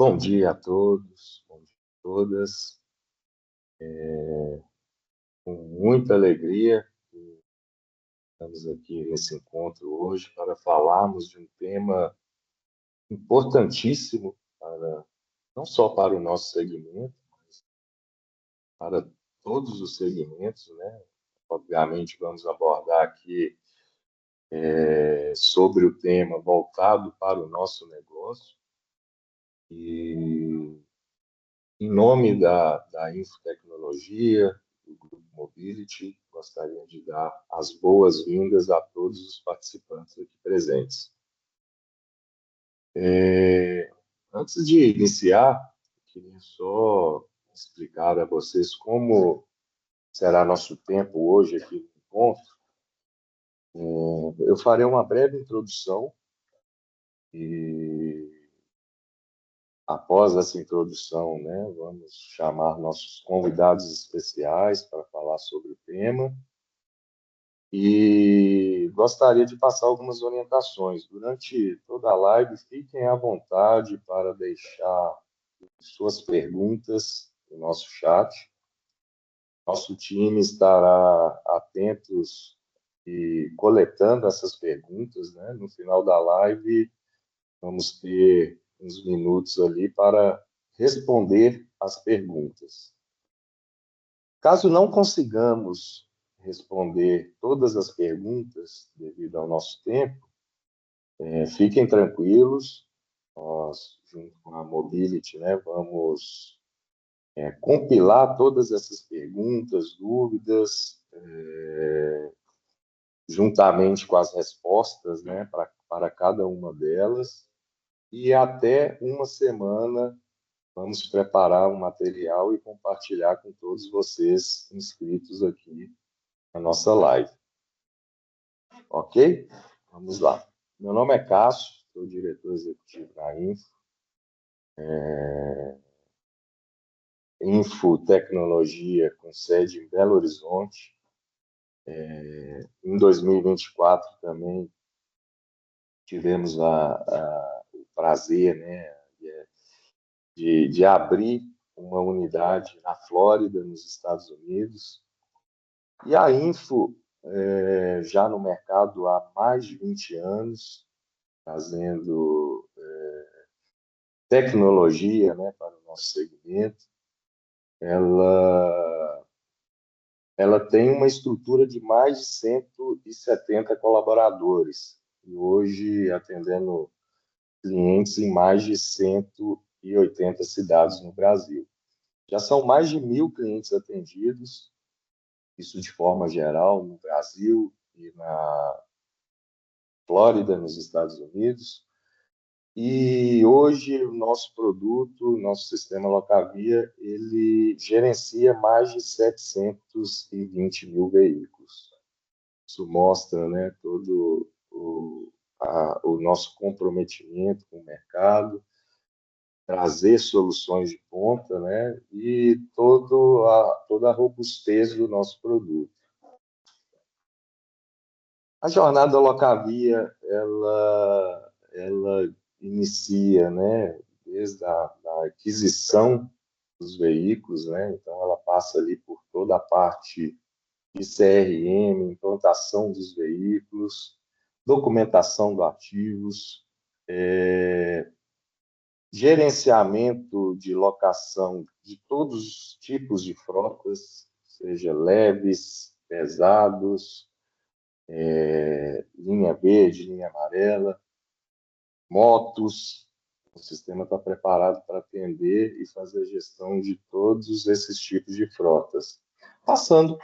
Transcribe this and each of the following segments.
Bom dia a todos, bom dia a todas. Com muita alegria, estamos aqui nesse encontro hoje para falarmos de um tema importantíssimo não só para o nosso segmento, para todos os segmentos, né? Obviamente, vamos abordar aqui sobre o tema voltado para o nosso negócio e em nome da Infotecnologia, do Grupo Mobility, gostaria de dar as boas-vindas a todos os participantes aqui presentes. Antes de iniciar, queria só explicar a vocês como será nosso tempo hoje aqui no encontro. Eu farei uma breve introdução e, após essa introdução, né, vamos chamar nossos convidados especiais para falar sobre o tema. E gostaria de passar algumas orientações. Durante toda a live, fiquem à vontade para deixar suas perguntas no nosso chat. Nosso time estará atentos e coletando essas perguntas, né? No final da live, vamos ter uns minutos ali para responder as perguntas. Caso não consigamos responder todas as perguntas devido ao nosso tempo, fiquem tranquilos, nós, junto com a Mobility, né, vamos compilar todas essas perguntas, dúvidas, juntamente com as respostas, né, para cada uma delas, e até uma semana vamos preparar um material e compartilhar com todos vocês inscritos aqui na nossa live. Ok? Vamos lá. Meu nome é Cássio, sou diretor executivo da Infotecnologia, com sede em Belo Horizonte. Em 2024 também tivemos o prazer, né, de abrir uma unidade na Flórida, nos Estados Unidos. E a Info, já no mercado há mais de 20 anos, fazendo tecnologia, né, para o nosso segmento. Ela tem uma estrutura de mais de 170 colaboradores, e hoje atendendo clientes em mais de 180 cidades no Brasil. Já são mais de 1.000 clientes atendidos, isso de forma geral, no Brasil e na Flórida, nos Estados Unidos. E hoje o nosso produto, o nosso sistema Locavia, ele gerencia mais de 720 mil veículos. Isso mostra, né, todo o nosso comprometimento com o mercado, trazer soluções de ponta, né, e toda a robustez do nosso produto. A jornada Locavia, ela inicia, né, desde a aquisição dos veículos, né, então ela passa ali por toda a parte de CRM, implantação dos veículos, documentação dos ativos, gerenciamento de locação de todos os tipos de frotas, seja leves, pesados, linha verde, linha amarela, motos. O sistema está preparado para atender e fazer a gestão de todos esses tipos de frotas. Passando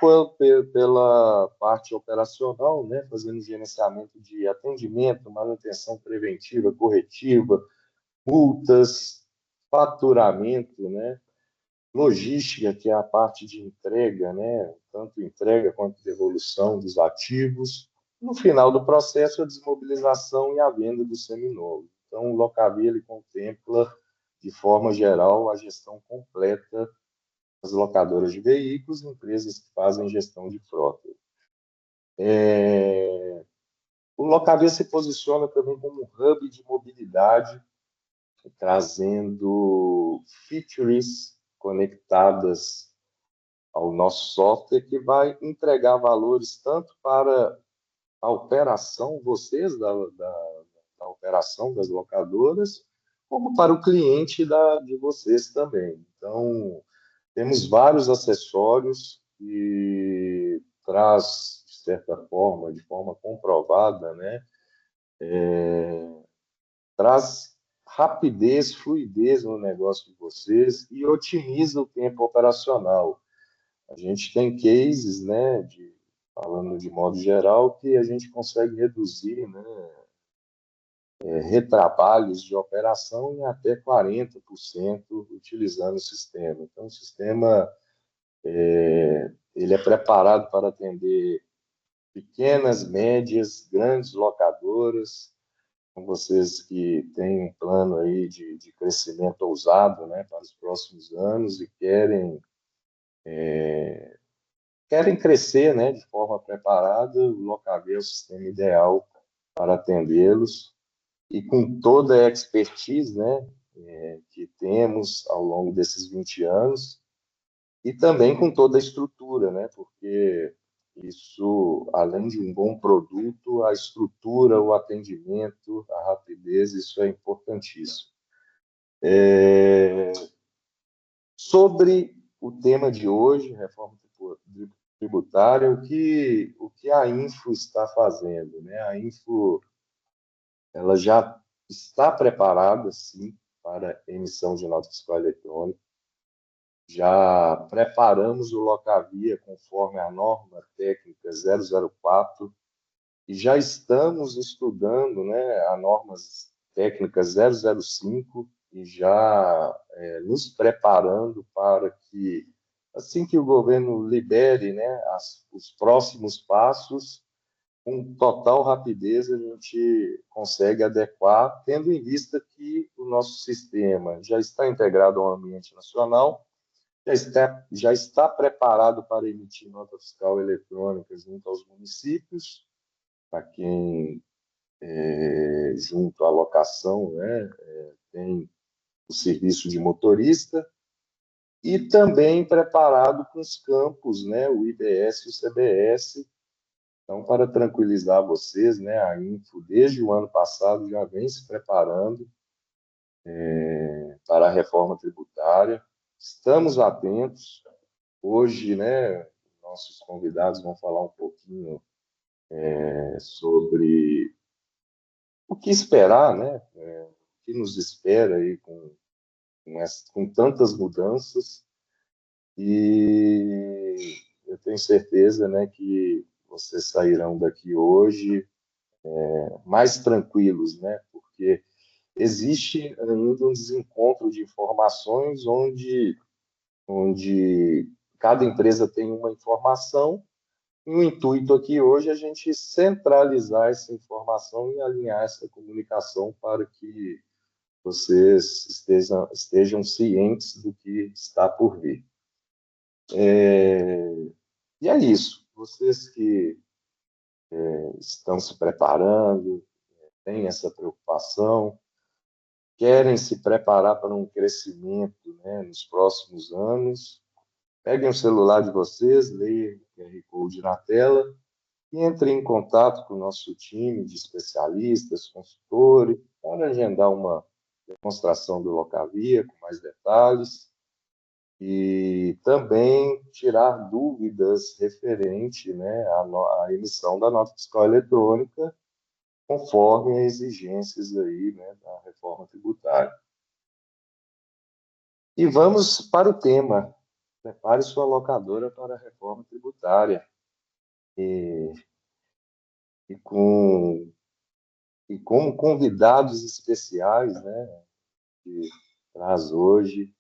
pela parte operacional, né, fazendo gerenciamento de atendimento, manutenção preventiva, corretiva, multas, faturamento, né, logística, que é a parte de entrega, né, tanto entrega quanto devolução dos ativos. No final do processo, a desmobilização e a venda do seminovo. Então, o Locavia ele contempla, de forma geral, a gestão completa das locadoras de veículos e empresas que fazem gestão de frota. O Locavia se posiciona também como um hub de mobilidade trazendo features conectadas ao nosso software que vai entregar valores tanto para a operação, vocês da operação das locadoras, como para o cliente de vocês também. Então, temos vários acessórios que traz, de certa forma, de forma comprovada, né, traz rapidez, fluidez no negócio de vocês e otimiza o tempo operacional. A gente tem cases, né, falando de modo geral, que a gente consegue reduzir, né, retrabalhos de operação em até 40% utilizando o sistema. Então, o sistema ele é preparado para atender pequenas, médias, grandes locadoras, com vocês que têm um plano aí de crescimento ousado, né, para os próximos anos e querem crescer, né, de forma preparada, o Locavia é o sistema ideal para atendê-los e com toda a expertise, né, que temos ao longo desses 20 anos e também com toda a estrutura, né, porque isso, além de um bom produto, a estrutura, o atendimento, a rapidez, isso é importantíssimo. Sobre o tema de hoje, reforma tributária, o que a Info está fazendo, né? A Info, ela já está preparada, sim, para emissão de nota fiscal eletrônica. Já preparamos o Locavia conforme a norma técnica 004 e já estamos estudando, né, a norma técnica 005 e já nos preparando para que, assim que o governo libere, né, os próximos passos, com total rapidez a gente consegue adequar, tendo em vista que o nosso sistema já está integrado ao ambiente nacional, já está preparado para emitir nota fiscal eletrônica junto aos municípios, para quem, junto à locação, né, tem o serviço de motorista, e também preparado com os campos, né, o IBS e o CBS. Então, para tranquilizar vocês, né, a Info, desde o ano passado, já vem se preparando para a reforma tributária. Estamos atentos. Hoje, né, nossos convidados vão falar um pouquinho sobre o que esperar, né, o que nos espera aí com tantas mudanças. E eu tenho certeza, né, que vocês sairão daqui hoje mais tranquilos, né, porque existe ainda um desencontro de informações onde cada empresa tem uma informação, e o intuito aqui hoje é a gente centralizar essa informação e alinhar essa comunicação para que vocês estejam cientes do que está por vir. E é isso. Vocês que estão se preparando, têm essa preocupação, querem se preparar para um crescimento, né, nos próximos anos, peguem o celular de vocês, leiam o QR Code na tela e entrem em contato com o nosso time de especialistas, consultores, para agendar uma demonstração do Locavia com mais detalhes e também tirar dúvidas referente, né, à emissão da nota fiscal eletrônica, conforme as exigências aí, né, da reforma tributária. E vamos para o tema. Prepare sua locadora para a reforma tributária. E, e, com, e como convidados especiais, né, que traz hoje,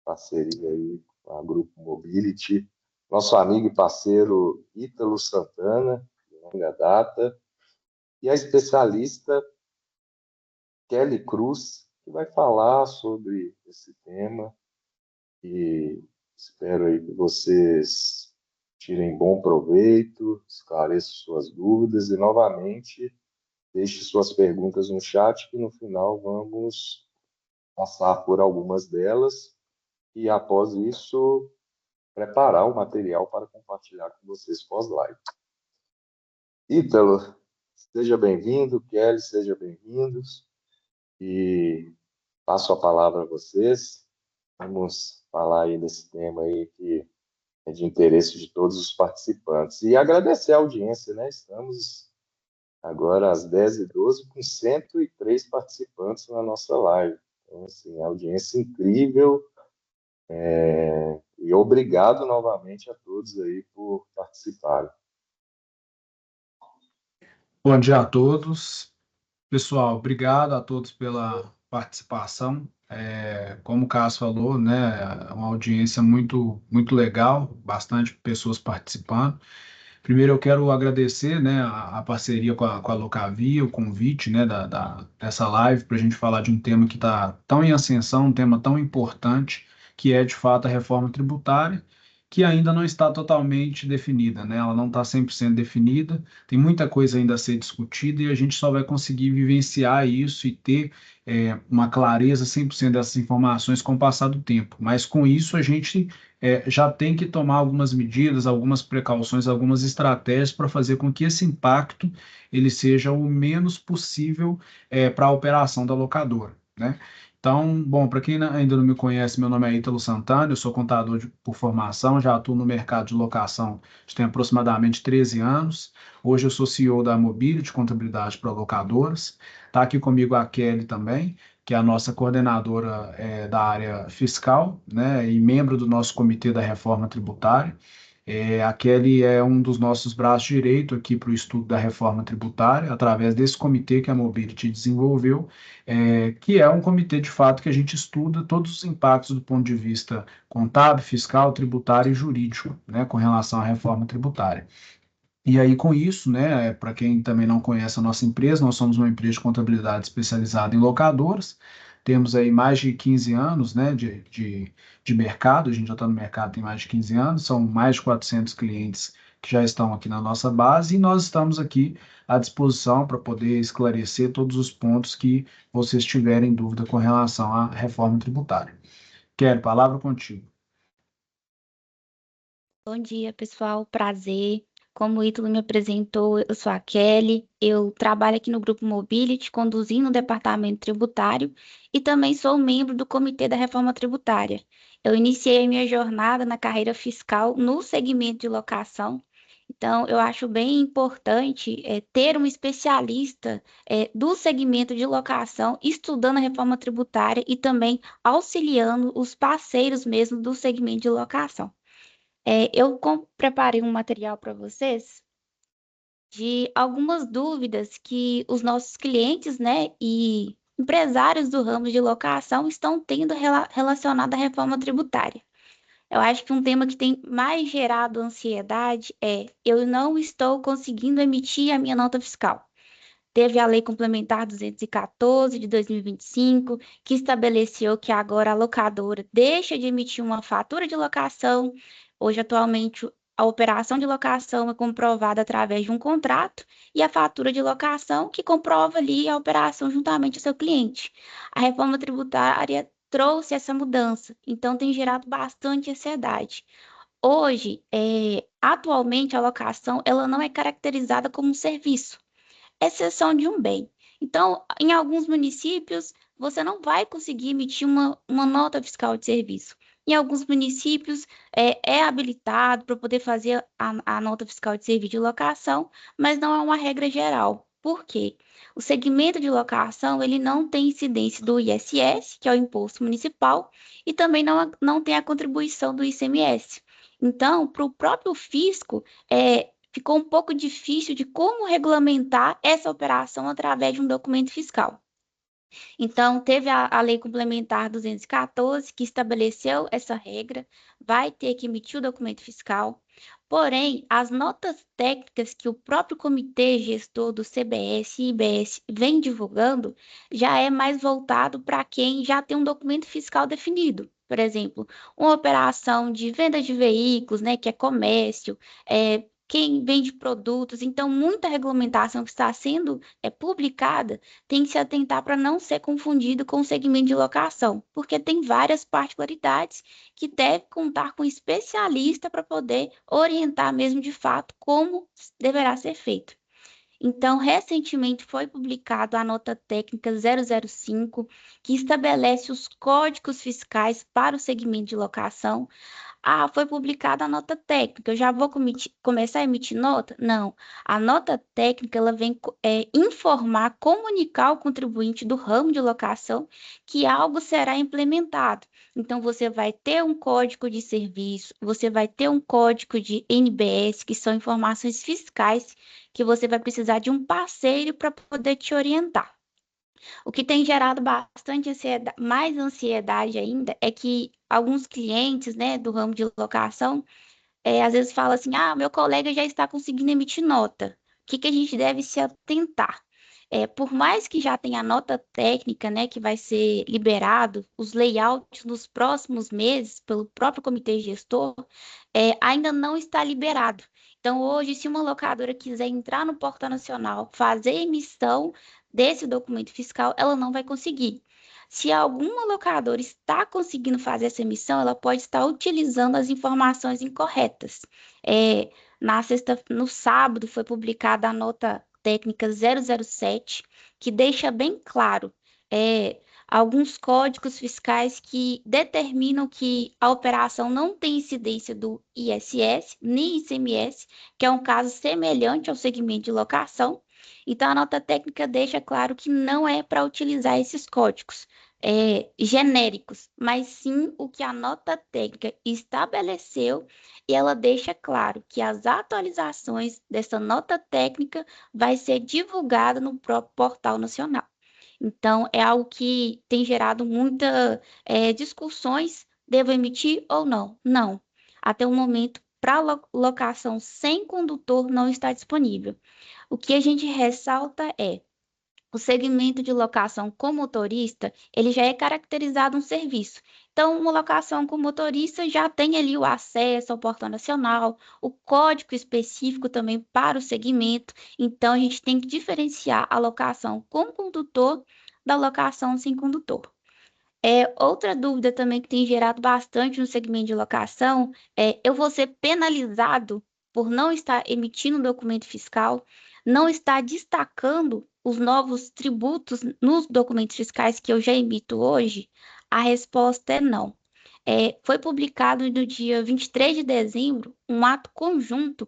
parceria aí com a Grupo Mobility, nosso amigo e parceiro Ítalo Santana, de longa data, e a especialista Kelly Cruz, que vai falar sobre esse tema, e espero aí que vocês tirem bom proveito, esclareçam suas dúvidas e, novamente, deixe suas perguntas no chat, que no final vamos passar por algumas delas e, após isso, preparar o material para compartilhar com vocês pós-live. Ítalo, seja bem-vindo, Kelly, seja bem-vindos, e passo a palavra a vocês. Vamos falar aí desse tema aí que é de interesse de todos os participantes. E agradecer a audiência, né? Estamos agora às 10h12 com 103 participantes na nossa live. Então, assim, audiência incrível. E obrigado novamente a todos aí por participarem. Bom dia a todos. Pessoal, obrigado a todos pela participação. Como o Cássio falou, né, é uma audiência muito legal, bastante pessoas participando. Primeiro, eu quero agradecer, né, a parceria com a Locavia, o convite, né, dessa live para a gente falar de um tema que está tão em ascensão, um tema tão importante, que é, de fato, a reforma tributária, que ainda não está totalmente definida, né? Ela não está 100% definida, tem muita coisa ainda a ser discutida e a gente só vai conseguir vivenciar isso e ter uma clareza 100% dessas informações com o passar do tempo. Mas com isso a gente já tem que tomar algumas medidas, algumas precauções, algumas estratégias para fazer com que esse impacto ele seja o menos possível para a operação da locadora, né? Então, bom, para quem ainda não me conhece, meu nome é Ítalo Santana, eu sou contador por formação, já atuo no mercado de locação, já tenho aproximadamente 13 anos. Hoje eu sou CEO da Mobility, Contabilidade para Locadoras. Está aqui comigo a Kelly também, que é a nossa coordenadora da área fiscal, né, e membro do nosso comitê da reforma tributária. A Kelly é um dos nossos braços direitos aqui para o estudo da reforma tributária, através desse comitê que a Mobility desenvolveu, que é um comitê de fato que a gente estuda todos os impactos do ponto de vista contábil, fiscal, tributário e jurídico, né, com relação à reforma tributária. E aí, com isso, né, para quem também não conhece a nossa empresa, nós somos uma empresa de contabilidade especializada em locadoras, temos aí mais de 15 anos, né, de mercado, a gente já está no mercado tem mais de 15 anos, são mais de 400 clientes que já estão aqui na nossa base e nós estamos aqui à disposição para poder esclarecer todos os pontos que vocês tiverem dúvida com relação à reforma tributária. Quero, palavra contigo. Bom dia, pessoal. Prazer. Como o Ítalo me apresentou, eu sou a Kelly. Eu trabalho aqui no Grupo Mobility, conduzindo o departamento tributário e também sou membro do Comitê da Reforma Tributária. Eu iniciei a minha jornada na carreira fiscal no segmento de locação. Então, eu acho bem importante ter um especialista do segmento de locação estudando a reforma tributária e também auxiliando os parceiros mesmo do segmento de locação. Eu preparei um material para vocês de algumas dúvidas que os nossos clientes, né, e empresários do ramo de locação estão tendo relacionado à reforma tributária. Eu acho que um tema que tem mais gerado ansiedade é: eu não estou conseguindo emitir a minha nota fiscal. Teve a Lei Complementar 214 de 2025, que estabeleceu que agora a locadora deixa de emitir uma fatura de locação. Hoje, atualmente, a operação de locação é comprovada através de um contrato e a fatura de locação que comprova ali a operação juntamente ao seu cliente. A reforma tributária trouxe essa mudança, então tem gerado bastante ansiedade. Hoje, atualmente, a locação ela não é caracterizada como um serviço, exceção de um bem. Então, em alguns municípios, você não vai conseguir emitir uma nota fiscal de serviço. Em alguns municípios, é habilitado para poder fazer a nota fiscal de serviço de locação, mas não é uma regra geral. Por quê? O segmento de locação ele não tem incidência do ISS, que é o Imposto Municipal, e também não tem a contribuição do ICMS. Então, para o próprio fisco, ficou um pouco difícil de como regulamentar essa operação através de um documento fiscal. Então, teve a Lei Complementar 214, que estabeleceu essa regra, vai ter que emitir o documento fiscal. Porém, as notas técnicas que o próprio comitê gestor do CBS e IBS vem divulgando já é mais voltado para quem já tem um documento fiscal definido. Por exemplo, uma operação de venda de veículos, né, que é comércio, quem vende produtos. Então, muita regulamentação que está sendo publicada tem que se atentar para não ser confundido com o segmento de locação, porque tem várias particularidades que deve contar com especialista para poder orientar mesmo de fato como deverá ser feito. Então, recentemente foi publicado a nota técnica 005, que estabelece os códigos fiscais para o segmento de locação. Ah, foi publicada a nota técnica, eu já vou começar a emitir nota? Não. A nota técnica ela vem informar, comunicar ao contribuinte do ramo de locação que algo será implementado. Então, você vai ter um código de serviço, você vai ter um código de NBS, que são informações fiscais, que você vai precisar de um parceiro para poder te orientar. O que tem gerado bastante ansiedade, mais ansiedade ainda, é que alguns clientes, né, do ramo de locação, às vezes falam assim, meu colega já está conseguindo emitir nota. O que que a gente deve se atentar? Por mais que já tenha a nota técnica, né, que vai ser liberado, os layouts nos próximos meses pelo próprio comitê gestor, ainda não está liberado. Então, hoje, se uma locadora quiser entrar no Portal Nacional, fazer emissão desse documento fiscal, ela não vai conseguir. Se alguma locadora está conseguindo fazer essa emissão, ela pode estar utilizando as informações incorretas. No sábado foi publicada a nota técnica 007, que deixa bem claro alguns códigos fiscais que determinam que a operação não tem incidência do ISS nem ICMS, que é um caso semelhante ao segmento de locação. Então, a nota técnica deixa claro que não é para utilizar esses códigos genéricos, mas sim o que a nota técnica estabeleceu, e ela deixa claro que as atualizações dessa nota técnica vai ser divulgada no próprio Portal Nacional. Então, é algo que tem gerado muitas discussões, devo emitir ou não? Não. Até o momento, para locação sem condutor não está disponível. O que a gente ressalta é o segmento de locação com motorista, ele já é caracterizado um serviço. Então, uma locação com motorista já tem ali o acesso ao Portal Nacional, o código específico também para o segmento. Então, a gente tem que diferenciar a locação com condutor da locação sem condutor. Outra dúvida também que tem gerado bastante no segmento de locação eu vou ser penalizado por não estar emitindo documento fiscal, não estar destacando os novos tributos nos documentos fiscais que eu já emito hoje? A resposta é não. Foi publicado no dia 23 de dezembro um ato conjunto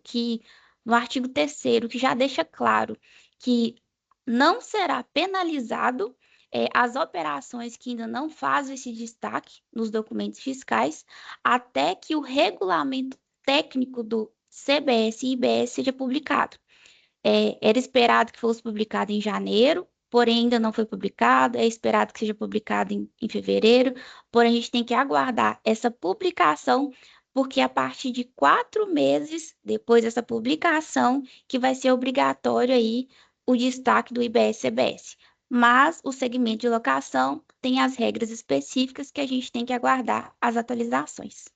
no artigo 3º, que já deixa claro que não será penalizado as operações que ainda não fazem esse destaque nos documentos fiscais, até que o regulamento técnico do CBS e IBS seja publicado. Era esperado que fosse publicado em janeiro, porém ainda não foi publicado, é esperado que seja publicado em fevereiro, porém a gente tem que aguardar essa publicação, porque a partir de 4 meses depois dessa publicação que vai ser obrigatório aí o destaque do IBS-CBS. Mas o segmento de locação tem as regras específicas que a gente tem que aguardar as atualizações.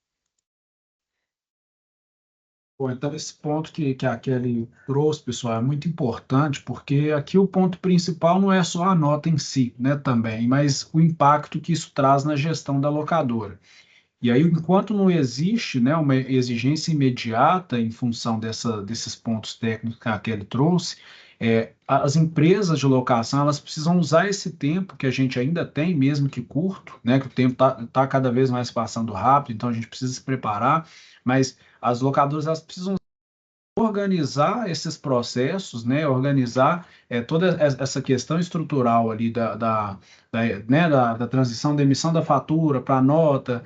Bom, então esse ponto que a Kelly trouxe, pessoal, é muito importante, porque aqui o ponto principal não é só a nota em si, né, também, mas o impacto que isso traz na gestão da locadora. E aí, enquanto não existe, né, uma exigência imediata em função desses pontos técnicos que a Kelly trouxe, as empresas de locação elas precisam usar esse tempo que a gente ainda tem, mesmo que curto, né, que o tempo tá cada vez mais passando rápido, então a gente precisa se preparar, mas as locadoras elas precisam organizar esses processos, né, organizar toda essa questão estrutural ali né, da transição da emissão da fatura para a nota,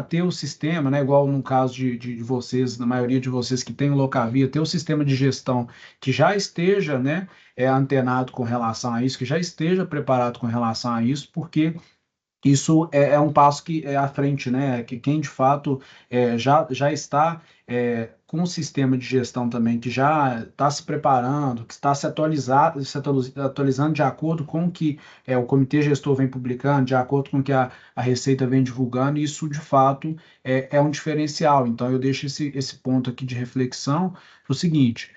ter o sistema, né, igual no caso de vocês, na maioria de vocês que tem o Locavia, ter o sistema de gestão que já esteja, né, antenado com relação a isso, que já esteja preparado com relação a isso, porque isso é um passo que é à frente, né? Que quem de fato já está com o sistema de gestão também, que já está se preparando, que está se atualizando de acordo com o que o comitê gestor vem publicando, de acordo com o que a Receita vem divulgando, isso de fato é um diferencial. Então, eu deixo esse ponto aqui de reflexão, o seguinte,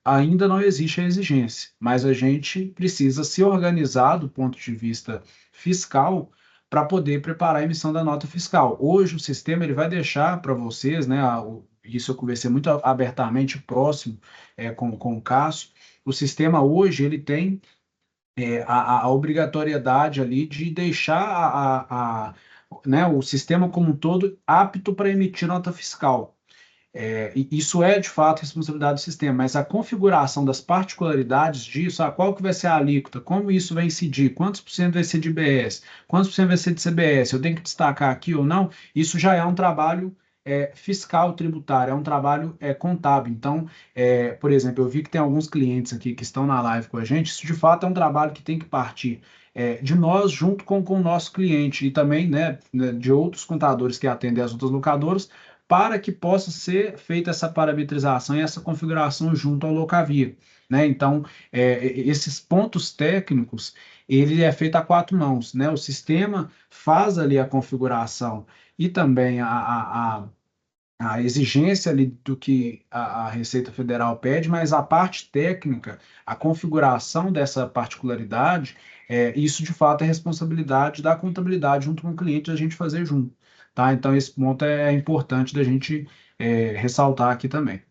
ainda não existe a exigência, mas a gente precisa se organizar do ponto de vista fiscal para poder preparar a emissão da nota fiscal. Hoje o sistema ele vai deixar para vocês, né, isso eu conversei muito abertamente, próximo com o Cássio, o sistema hoje ele tem a obrigatoriedade ali de deixar né, o sistema como um todo apto para emitir nota fiscal. E isso é, de fato, responsabilidade do sistema, mas a configuração das particularidades disso, qual que vai ser a alíquota, como isso vai incidir, quantos por cento vai ser de IBS, quantos por cento vai ser de CBS, eu tenho que destacar aqui ou não, isso já é um trabalho fiscal tributário, é um trabalho contábil. Então, por exemplo, eu vi que tem alguns clientes aqui que estão na live com a gente, isso de fato é um trabalho que tem que partir de nós junto com o nosso cliente e também né, de outros contadores que atendem as outras locadoras, para que possa ser feita essa parametrização e essa configuração junto ao Locavia, né? Então, esses pontos técnicos, ele é feito a quatro mãos, né? O sistema faz ali a configuração e também a exigência ali do que a Receita Federal pede, mas a parte técnica, a configuração dessa particularidade, isso de fato é responsabilidade da contabilidade junto com o cliente, a gente fazer junto, tá? Então esse ponto é importante da gente ressaltar aqui também.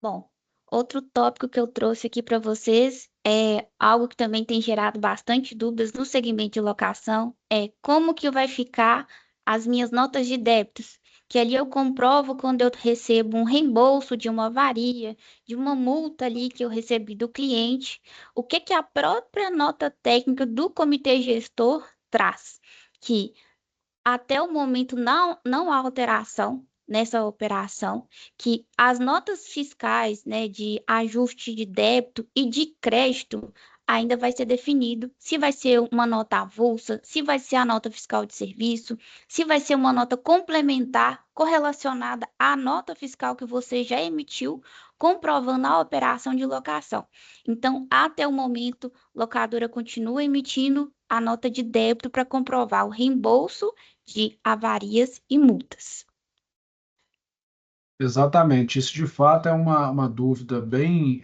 Bom, outro tópico que eu trouxe aqui para vocês é algo que também tem gerado bastante dúvidas no segmento de locação, é como que vai ficar as minhas notas de débitos, que ali eu comprovo quando eu recebo um reembolso de uma avaria, de uma multa ali que eu recebi do cliente, o que que a própria nota técnica do comitê gestor traz, que até o momento não há alteração nessa operação, que as notas fiscais, né, de ajuste de débito e de crédito ainda vai ser definido se vai ser uma nota avulsa, se vai ser a nota fiscal de serviço, se vai ser uma nota complementar correlacionada à nota fiscal que você já emitiu, comprovando a operação de locação. Então, até o momento, a locadora continua emitindo a nota de débito para comprovar o reembolso de avarias e multas. Exatamente, isso de fato é uma dúvida bem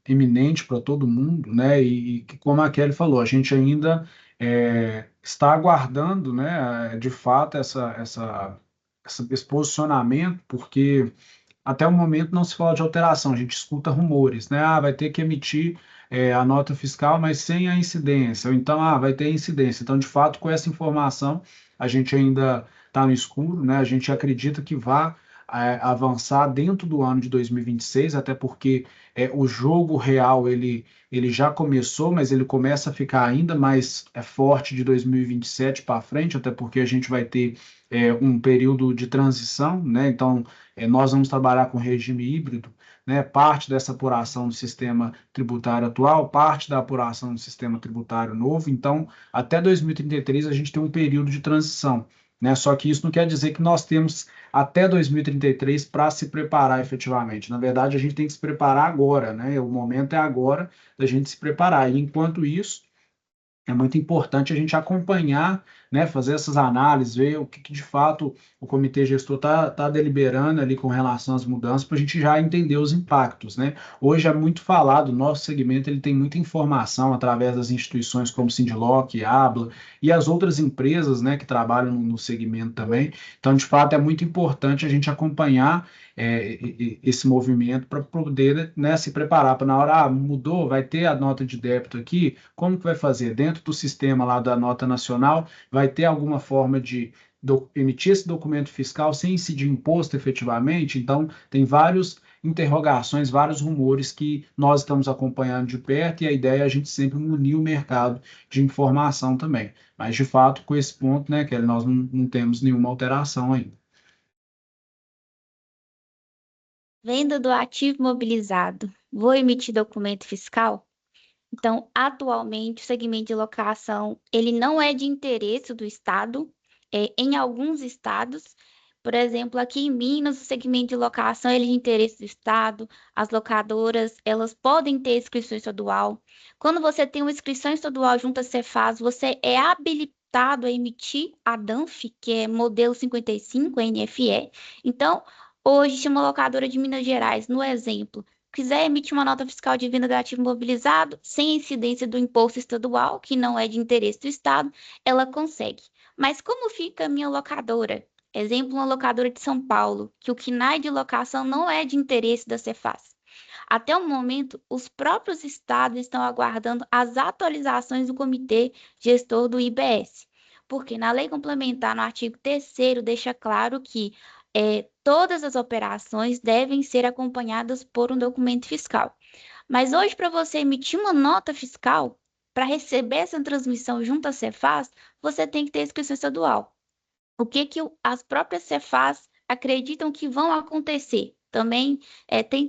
eminente para todo mundo, né? E que, como a Kelly falou, a gente ainda está aguardando, né, de fato, esse posicionamento, porque até o momento não se fala de alteração, a gente escuta rumores, né? Vai ter que emitir a nota fiscal, mas sem a incidência, ou então, vai ter incidência. Então, de fato, com essa informação, a gente ainda está no escuro, né? A gente acredita que vai avançar dentro do ano de 2026, até porque o jogo real ele já começou, mas ele começa a ficar ainda mais forte de 2027 para frente, até porque a gente vai ter um período de transição, né? Então, nós vamos trabalhar com regime híbrido, né? Parte dessa apuração do sistema tributário atual, parte da apuração do sistema tributário novo. Então, até 2033 a gente tem um período de transição, né? Só que isso não quer dizer que nós temos até 2033 para se preparar efetivamente. Na verdade, a gente tem que se preparar agora, né? O momento é agora da gente se preparar. E enquanto isso, é muito importante a gente acompanhar, né, fazer essas análises, ver o que de fato o comitê gestor tá deliberando ali com relação às mudanças, para a gente já entender os impactos, né? Hoje é muito falado, o nosso segmento ele tem muita informação através das instituições como Sindiloc, Abla e as outras empresas, né, que trabalham no segmento também. Então, de fato, é muito importante a gente acompanhar esse movimento para poder, né, se preparar para na hora, mudou, vai ter a nota de débito aqui, como que vai fazer? Dentro do sistema lá da nota nacional, vai ter alguma forma de emitir esse documento fiscal sem incidir imposto efetivamente? Então, tem várias interrogações, vários rumores que nós estamos acompanhando de perto e a ideia é a gente sempre munir o mercado de informação também. Mas, de fato, com esse ponto, né, Kelly, nós não temos nenhuma alteração ainda. Venda do ativo imobilizado. Vou emitir documento fiscal? Então, atualmente, o segmento de locação, ele não é de interesse do Estado, em alguns estados, Por exemplo, aqui em Minas, o segmento de locação ele é de interesse do Estado, as locadoras, elas podem ter inscrição estadual. Quando você tem uma inscrição estadual junto à Cefaz, você é habilitado a emitir a DANF, que é modelo 55, NFE. Então, hoje, se uma locadora de Minas Gerais, no exemplo, quiser emitir uma nota fiscal de venda do ativo imobilizado, sem incidência do imposto estadual, que não é de interesse do Estado, ela consegue. Mas como fica a minha locadora? Exemplo, uma locadora de São Paulo, que o KNAI de locação não é de interesse da Cefaz. Até o momento, os próprios estados estão aguardando as atualizações do Comitê Gestor do IBS, porque na lei complementar, no artigo 3º, deixa claro que todas as operações devem ser acompanhadas por um documento fiscal. Mas hoje, para você emitir uma nota fiscal, para receber essa transmissão junto à Cefaz, você tem que ter inscrição estadual. O que as próprias Cefaz acreditam que vão acontecer? Também,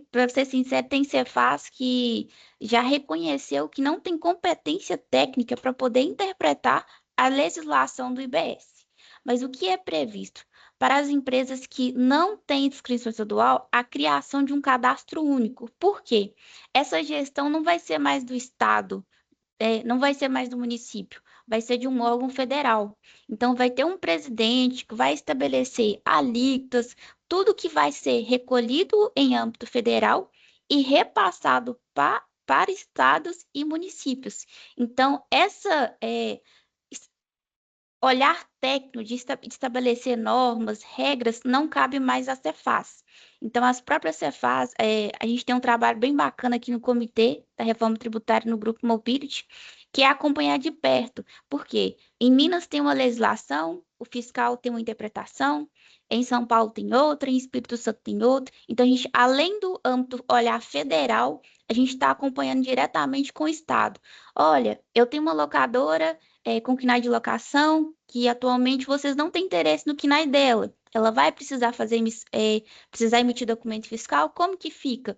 para ser sincero, tem Cefaz que já reconheceu que não tem competência técnica para poder interpretar a legislação do IBS. Mas o que é previsto? Para as empresas que não têm inscrição estadual, a criação de um cadastro único. Por quê? Essa gestão não vai ser mais do Estado, não vai ser mais do município, vai ser de um órgão federal. Então, vai ter um presidente que vai estabelecer alíquotas, tudo que vai ser recolhido em âmbito federal e repassado para estados e municípios. Então, olhar técnico de estabelecer normas, regras, não cabe mais à Cefaz. Então, as próprias Cefaz, a gente tem um trabalho bem bacana aqui no Comitê da Reforma Tributária no Grupo Mobility, que é acompanhar de perto. Por quê? Em Minas tem uma legislação, o fiscal tem uma interpretação, em São Paulo tem outra, em Espírito Santo tem outra. Então, a gente, além do âmbito olhar federal, a gente está acompanhando diretamente com o Estado. Olha, eu tenho uma locadora com KNAI de locação, que atualmente vocês não têm interesse no KNAI dela. Ela vai precisar precisar emitir documento fiscal, como que fica?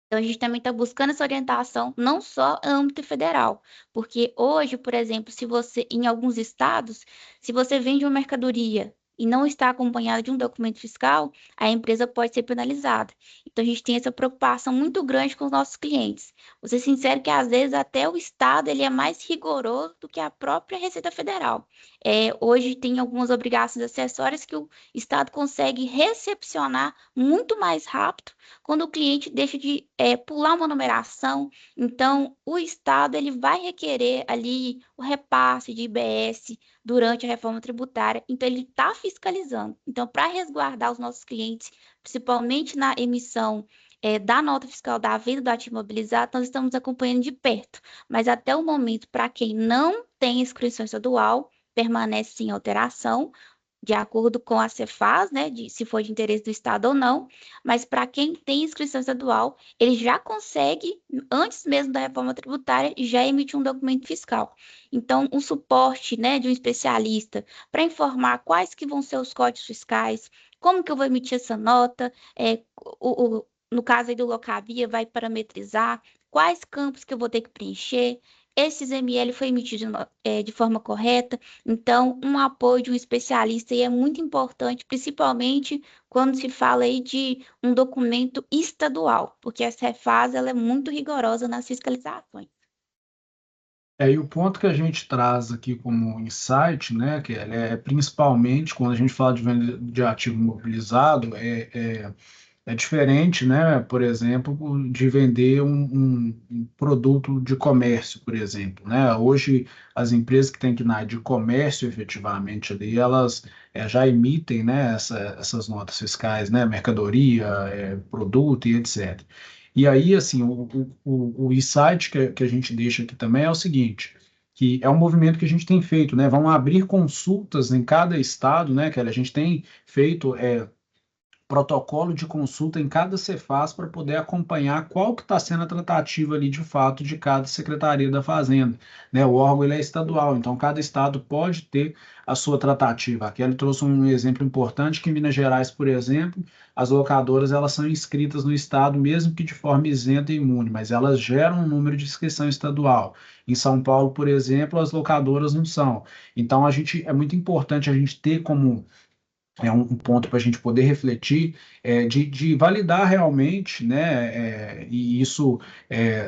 Então, a gente também está buscando essa orientação, não só no âmbito federal, porque hoje, por exemplo, se você, em alguns estados, se você vende uma mercadoria e não está acompanhada de um documento fiscal, a empresa pode ser penalizada. Então, a gente tem essa preocupação muito grande com os nossos clientes. Vou ser sincero que, às vezes, até o estado ele é mais rigoroso do que a própria Receita Federal. Hoje, tem algumas obrigações acessórias que o estado consegue recepcionar muito mais rápido quando o cliente deixa de pular uma numeração. Então, o Estado ele vai requerer ali o repasse de IBS durante a reforma tributária. Então, ele está fiscalizando. Então, para resguardar os nossos clientes, principalmente na emissão da nota fiscal da venda do ativo imobilizado, nós estamos acompanhando de perto. Mas até o momento, para quem não tem inscrição estadual, permanece sem alteração de acordo com a Cefaz, né, se for de interesse do Estado ou não, mas para quem tem inscrição estadual, ele já consegue, antes mesmo da reforma tributária, já emitir um documento fiscal. Então, um suporte, né, de um especialista para informar quais que vão ser os códigos fiscais, como que eu vou emitir essa nota, no caso aí do Locavia, vai parametrizar quais campos que eu vou ter que preencher, esses ML foi emitido de forma correta. Então, um apoio de um especialista aí é muito importante, principalmente quando se fala aí de um documento estadual, porque a Cefaz ela é muito rigorosa nas fiscalizações. E o ponto que a gente traz aqui como insight, né, que é principalmente quando a gente fala de venda de ativo imobilizado, é diferente, né, por exemplo, de vender um produto de comércio, por exemplo, né? Hoje, as empresas que têm KNAI de comércio, efetivamente, ali, elas já emitem, né, essas notas fiscais, né, mercadoria, produto e etc. E aí, assim, o insight que a gente deixa aqui também é o seguinte, que é um movimento que a gente tem feito, né? Vão abrir consultas em cada estado, né, que a gente tem feito protocolo de consulta em cada Cefaz para poder acompanhar qual que está sendo a tratativa ali de fato de cada Secretaria da Fazenda, né? O órgão ele é estadual, então cada estado pode ter a sua tratativa. Aqui ele trouxe um exemplo importante que em Minas Gerais, por exemplo, as locadoras elas são inscritas no estado mesmo que de forma isenta e imune, mas elas geram um número de inscrição estadual. Em São Paulo, por exemplo, as locadoras não são. Então é muito importante a gente ter como é um ponto para a gente poder refletir, de validar realmente, né, e isso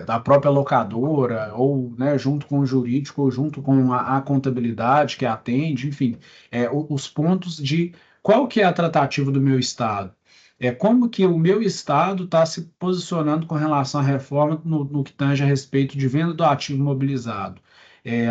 da própria locadora, ou né, junto com o jurídico, ou junto com a contabilidade que atende, enfim, os pontos de qual que é a tratativa do meu estado. Como que o meu estado está se posicionando com relação à reforma no que tange a respeito de venda do ativo imobilizado.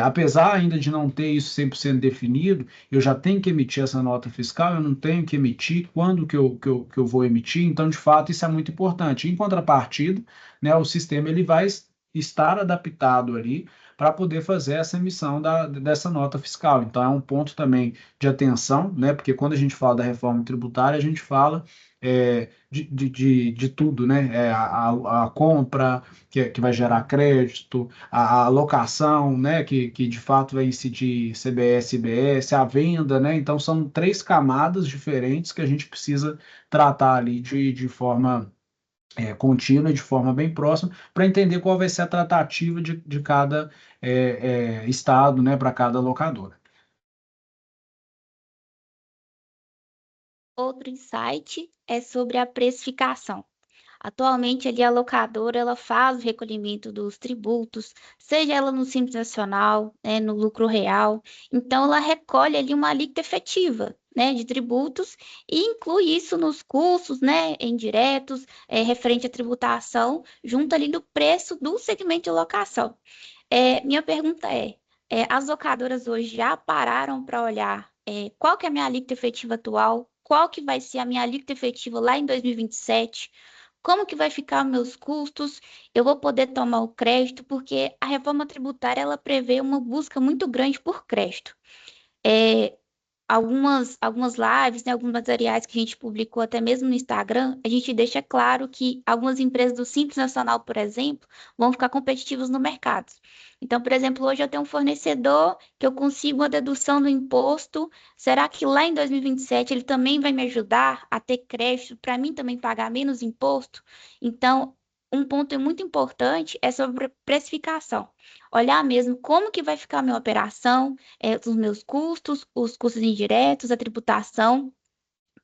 Apesar ainda de não ter isso 100% definido, eu já tenho que emitir essa nota fiscal, eu não tenho que emitir, quando que eu vou emitir, então, de fato, isso é muito importante. Em contrapartida, né, o sistema ele vai estar adaptado ali para poder fazer essa emissão dessa nota fiscal. Então, é um ponto também de atenção, né, porque quando a gente fala da reforma tributária, a gente fala de tudo, né? A compra, que vai gerar crédito, a locação, né, que de fato vai incidir CBS e IBS, a venda, né, então são três camadas diferentes que a gente precisa tratar ali de forma contínua, de forma bem próxima, para entender qual vai ser a tratativa de cada estado, né, para cada locadora. Outro insight é sobre a precificação. Atualmente, ali, a locadora ela faz o recolhimento dos tributos, seja ela no Simples Nacional, né, no lucro real. Então, ela recolhe ali uma alíquota efetiva, né, de tributos e inclui isso nos custos, né, indiretos, referente à tributação, junto ali do preço do segmento de locação. Minha pergunta as locadoras hoje já pararam para olhar qual que é a minha alíquota efetiva atual, qual que vai ser a minha alíquota efetiva lá em 2027, como que vai ficar meus custos, eu vou poder tomar o crédito, porque a reforma tributária ela prevê uma busca muito grande por crédito. É, algumas lives, né, alguns materiais que a gente publicou até mesmo no Instagram, a gente deixa claro que algumas empresas do Simples Nacional, por exemplo, vão ficar competitivas no mercado. Então, por exemplo, hoje eu tenho um fornecedor que eu consigo uma dedução do imposto. Será que lá em 2027 ele também vai me ajudar a ter crédito para mim também pagar menos imposto? Então, um ponto muito importante é sobre precificação. Olhar mesmo como que vai ficar a minha operação, os meus custos, os custos indiretos, a tributação,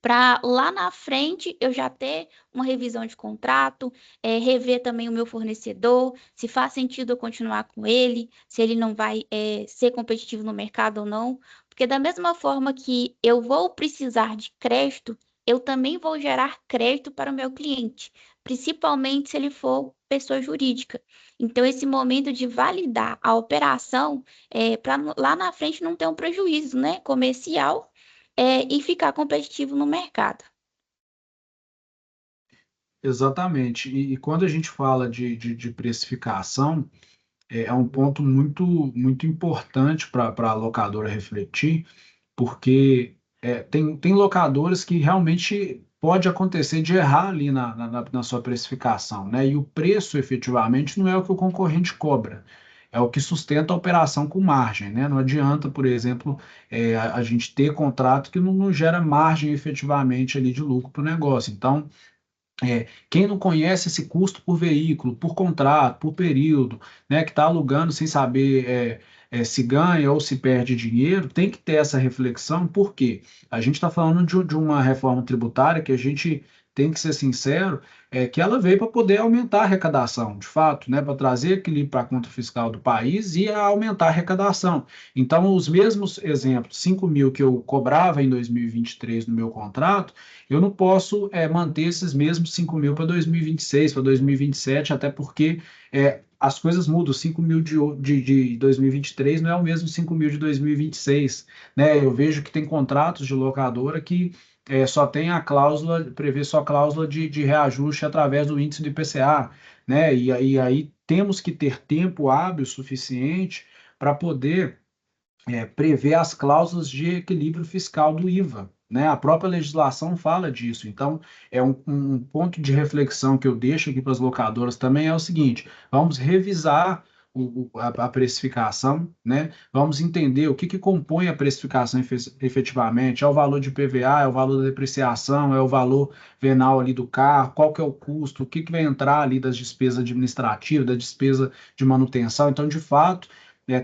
para lá na frente eu já ter uma revisão de contrato, rever também o meu fornecedor, se faz sentido eu continuar com ele, se ele não vai ser competitivo no mercado ou não, porque da mesma forma que eu vou precisar de crédito, eu também vou gerar crédito para o meu cliente, principalmente se ele for pessoa jurídica. Então, esse momento de validar a operação, para lá na frente não ter um prejuízo, né, comercial, e ficar competitivo no mercado. Exatamente. E quando a gente fala de precificação, é um ponto muito importante para a locadora refletir, porque tem locadoras que realmente pode acontecer de errar ali na sua precificação, né? E o preço efetivamente não é o que o concorrente cobra, é o que sustenta a operação com margem, né? Não adianta, por exemplo, a gente ter contrato que não gera margem efetivamente ali de lucro para o negócio. Então, quem não conhece esse custo por veículo, por contrato, por período, né, que está alugando sem saber se ganha ou se perde dinheiro, tem que ter essa reflexão, porque a gente está falando de uma reforma tributária que a gente tem que ser sincero, que ela veio para poder aumentar a arrecadação, de fato, né, para trazer equilíbrio para a conta fiscal do país e aumentar a arrecadação. Então, os mesmos exemplos, 5 mil que eu cobrava em 2023 no meu contrato, eu não posso manter esses mesmos 5 mil para 2026, para 2027, até porque as coisas mudam. 5 mil de 2023 não é o mesmo 5 mil de 2026. Né? Eu vejo que tem contratos de locadora que só tem a cláusula, prevê só a cláusula de reajuste através do índice do IPCA. Né? E aí temos que ter tempo hábil suficiente para poder prevê as cláusulas de equilíbrio fiscal do IVA. Né? A própria legislação fala disso. Então, um ponto de reflexão que eu deixo aqui para as locadoras também é o seguinte: vamos revisar a precificação, né? Vamos entender o que compõe a precificação efetivamente. É o valor de PVA, é o valor da depreciação, é o valor venal ali do carro, qual que é o custo, o que vai entrar ali das despesas administrativas, da despesa de manutenção. Então, de fato,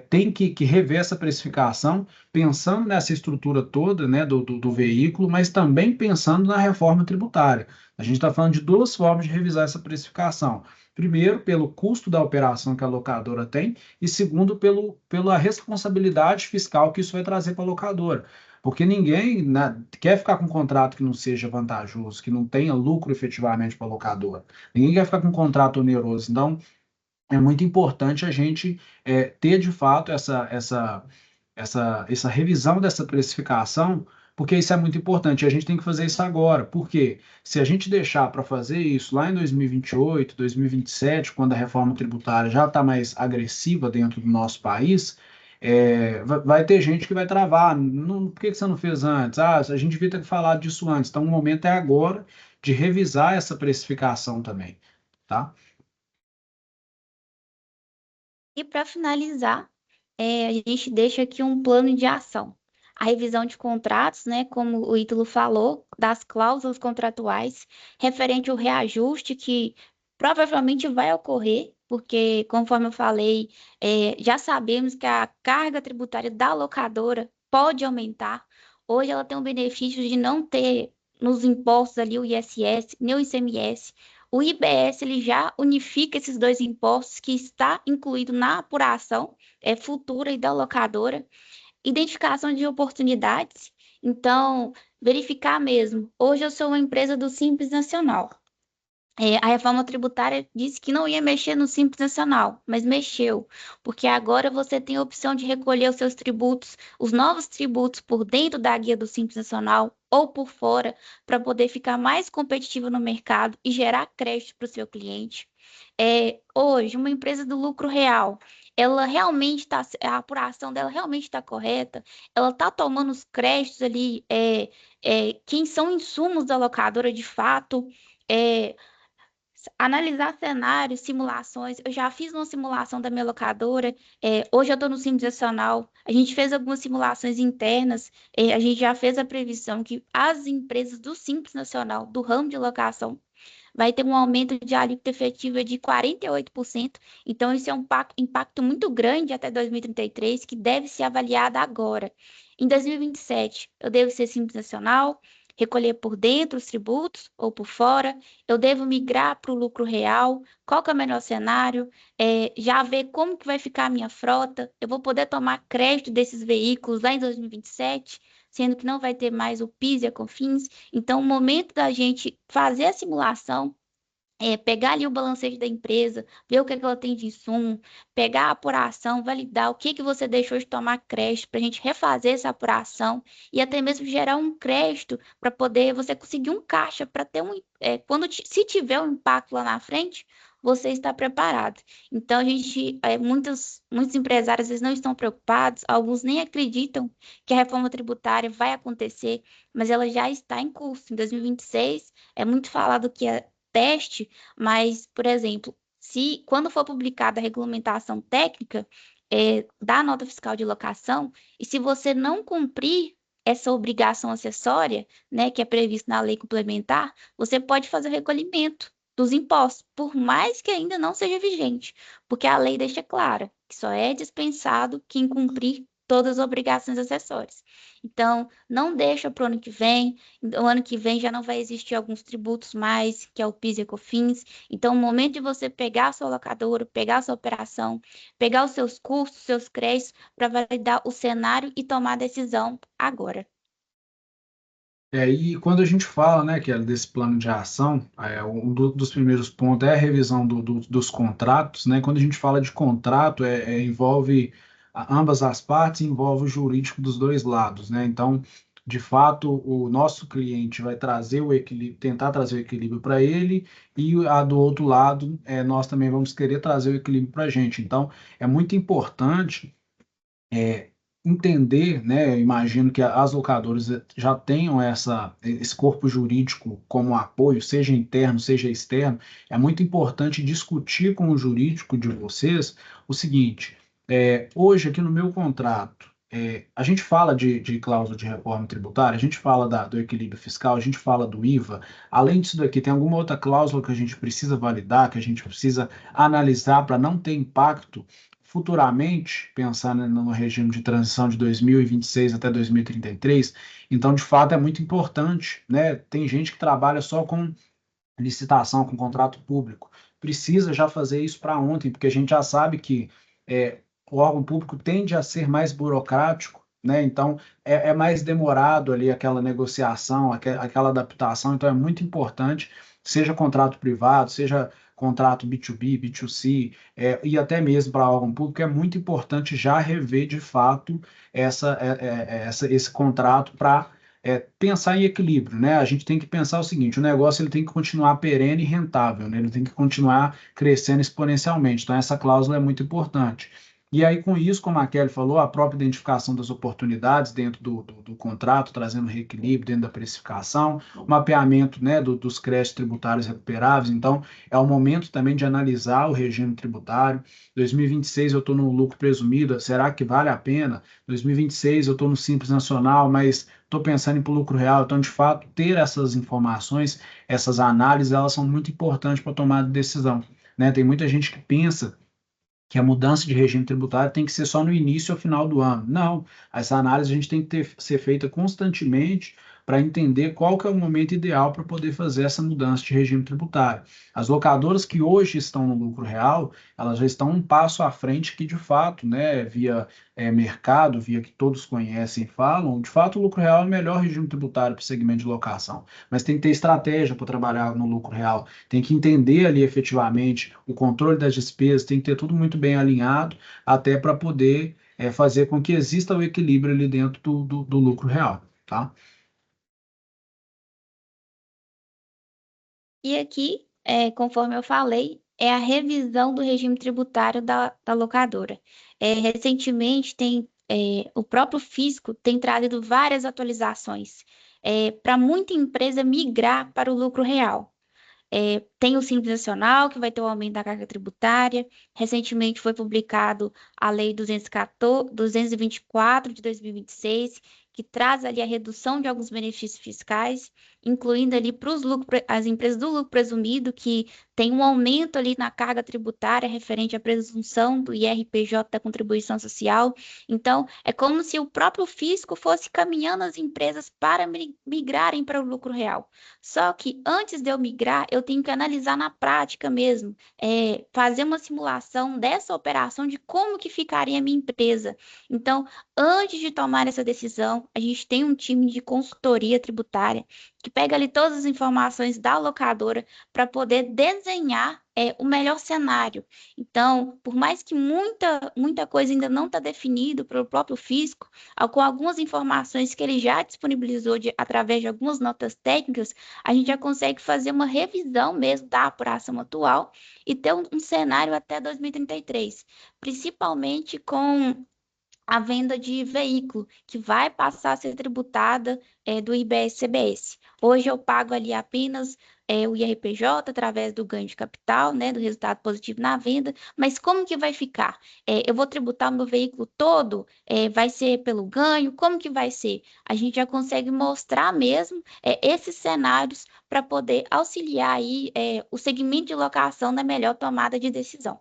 tem que rever essa precificação, pensando nessa estrutura toda, né, do veículo, mas também pensando na reforma tributária. A gente está falando de duas formas de revisar essa precificação. Primeiro, pelo custo da operação que a locadora tem, e segundo, pela responsabilidade fiscal que isso vai trazer para a locadora. Porque ninguém, né, quer ficar com um contrato que não seja vantajoso, que não tenha lucro efetivamente para a locadora. Ninguém quer ficar com um contrato oneroso. Então, é muito importante a gente ter de fato essa revisão dessa precificação, porque isso é muito importante. A gente tem que fazer isso agora, porque se a gente deixar para fazer isso lá em 2028, 2027, quando a reforma tributária já está mais agressiva dentro do nosso país, vai ter gente que vai travar. Não, por que você não fez antes? Ah, a gente devia ter falado disso antes. Então, o momento é agora de revisar essa precificação também, tá? E para finalizar, a gente deixa aqui um plano de ação. A revisão de contratos, né, como o Ítalo falou, das cláusulas contratuais, referente ao reajuste que provavelmente vai ocorrer, porque, conforme eu falei, já sabemos que a carga tributária da locadora pode aumentar. Hoje ela tem o benefício de não ter nos impostos ali o ISS, nem o ICMS. O IBS ele já unifica esses dois impostos que está incluído na apuração futura e da locadora. Identificação de oportunidades. Então, verificar mesmo. Hoje eu sou uma empresa do Simples Nacional. A reforma tributária disse que não ia mexer no Simples Nacional, mas mexeu, porque agora você tem a opção de recolher os seus tributos, os novos tributos por dentro da guia do Simples Nacional ou por fora, para poder ficar mais competitivo no mercado e gerar crédito para o seu cliente. Hoje, uma empresa do lucro real, ela realmente está, a apuração dela realmente está correta, ela está tomando os créditos ali, quem são insumos da locadora de fato, é, analisar cenários, simulações. Eu já fiz uma simulação da minha locadora. Hoje eu estou no Simples Nacional. A gente fez algumas simulações internas. A gente já fez a previsão que as empresas do Simples Nacional, do ramo de locação, vai ter um aumento de alíquota efetiva de 48%. Então, isso é um impacto muito grande até 2033, que deve ser avaliado agora. Em 2027, eu devo ser Simples Nacional, recolher por dentro os tributos ou por fora, eu devo migrar para o lucro real, qual que é o melhor cenário, já ver como que vai ficar a minha frota, eu vou poder tomar crédito desses veículos lá em 2027, sendo que não vai ter mais o PIS e a COFINS. Então, o momento da gente fazer a simulação, pegar ali o balancete da empresa, ver o que ela tem de insumo, pegar a apuração, validar o que você deixou de tomar crédito para a gente refazer essa apuração e até mesmo gerar um crédito para poder você conseguir um caixa para ter se tiver um impacto lá na frente, você está preparado. Então, a gente, muitos empresários às vezes não estão preocupados, alguns nem acreditam que a reforma tributária vai acontecer, mas ela já está em curso. Em 2026, é muito falado que é teste, mas, por exemplo, se quando for publicada a regulamentação técnica da nota fiscal de locação, e se você não cumprir essa obrigação acessória, né, que é prevista na lei complementar, você pode fazer o recolhimento dos impostos, por mais que ainda não seja vigente, porque a lei deixa clara que só é dispensado quem cumprir todas as obrigações acessórias. Então, não deixa para o ano que vem. O ano que vem já não vai existir alguns tributos mais, que é o PIS e COFINS. Então, o momento de você pegar a sua locadora, pegar a sua operação, pegar os seus custos, seus créditos, para validar o cenário e tomar a decisão agora. E quando a gente fala, né, que é desse plano de ação, dos primeiros pontos é a revisão dos contratos, né? Quando a gente fala de contrato, envolve ambas as partes, envolve o jurídico dos dois lados, né? Então, de fato, o nosso cliente vai trazer o equilíbrio, tentar trazer o equilíbrio para ele, e a do outro lado, nós também vamos querer trazer o equilíbrio para a gente. Então, é muito importante entender, né? Eu imagino que as locadoras já tenham esse corpo jurídico como apoio, seja interno, seja externo. É muito importante discutir com o jurídico de vocês o seguinte: hoje aqui no meu contrato, a gente fala de cláusula de reforma tributária, a gente fala do equilíbrio fiscal, a gente fala do IVA. Além disso daqui, tem alguma outra cláusula que a gente precisa validar, que a gente precisa analisar para não ter impacto futuramente, pensando no regime de transição de 2026 até 2033, então, de fato, é muito importante, né? Tem gente que trabalha só com licitação, com contrato público. Precisa já fazer isso para ontem, porque a gente já sabe que o órgão público tende a ser mais burocrático, né? Então, é mais demorado ali aquela negociação, aquela adaptação. Então, é muito importante, seja contrato privado, seja contrato B2B, B2C, e até mesmo para órgão público, é muito importante já rever de fato esse contrato para pensar em equilíbrio, né? A gente tem que pensar o seguinte: o negócio ele tem que continuar perene e rentável, né? Ele tem que continuar crescendo exponencialmente. Então, essa cláusula é muito importante. E aí, com isso, como a Kelly falou, a própria identificação das oportunidades dentro do contrato, trazendo reequilíbrio dentro da precificação, o mapeamento, né, dos créditos tributários recuperáveis. Então, é o momento também de analisar o regime tributário. 2026 eu estou no lucro presumido, será que vale a pena? 2026 eu estou no Simples Nacional, mas estou pensando em ir para o lucro real. Então, de fato, ter essas informações, essas análises, elas são muito importantes para tomar decisão, né? Tem muita gente que pensa que a mudança de regime tributário tem que ser só no início ou final do ano. Não, essa análise a gente tem que ser feita constantemente para entender qual que é o momento ideal para poder fazer essa mudança de regime tributário. As locadoras que hoje estão no lucro real, elas já estão um passo à frente que, de fato, né, via mercado, via que todos conhecem e falam, de fato o lucro real é o melhor regime tributário para o segmento de locação. Mas tem que ter estratégia para trabalhar no lucro real, tem que entender ali efetivamente o controle das despesas, tem que ter tudo muito bem alinhado, até para poder fazer com que exista o equilíbrio ali dentro do lucro real, tá? E aqui, conforme eu falei, é a revisão do regime tributário da locadora. Recentemente, o próprio fisco tem trazido várias atualizações para muita empresa migrar para o lucro real. Tem o Simples Nacional, que vai ter o aumento da carga tributária. Recentemente foi publicado a Lei 224 de 2026, que traz ali a redução de alguns benefícios fiscais, incluindo ali para as empresas do lucro presumido, que tem um aumento ali na carga tributária referente à presunção do IRPJ da contribuição social. Então, é como se o próprio fisco fosse caminhando as empresas para migrarem para o lucro real. Só que antes de eu migrar, eu tenho que analisar na prática mesmo, fazer uma simulação dessa operação de como que ficaria a minha empresa. Então, antes de tomar essa decisão, a gente tem um time de consultoria tributária que pega ali todas as informações da locadora para poder desenhar o melhor cenário. Então, por mais que muita coisa ainda não está definida pelo próprio fisco, com algumas informações que ele já disponibilizou através de algumas notas técnicas, a gente já consegue fazer uma revisão mesmo da apuração atual e ter um cenário até 2033, principalmente com a venda de veículo, que vai passar a ser tributada do IBS-CBS. Hoje eu pago ali apenas o IRPJ através do ganho de capital, né, do resultado positivo na venda, mas como que vai ficar? Eu vou tributar o meu veículo todo? Vai ser pelo ganho? Como que vai ser? A gente já consegue mostrar mesmo esses cenários para poder auxiliar aí o segmento de locação na melhor tomada de decisão.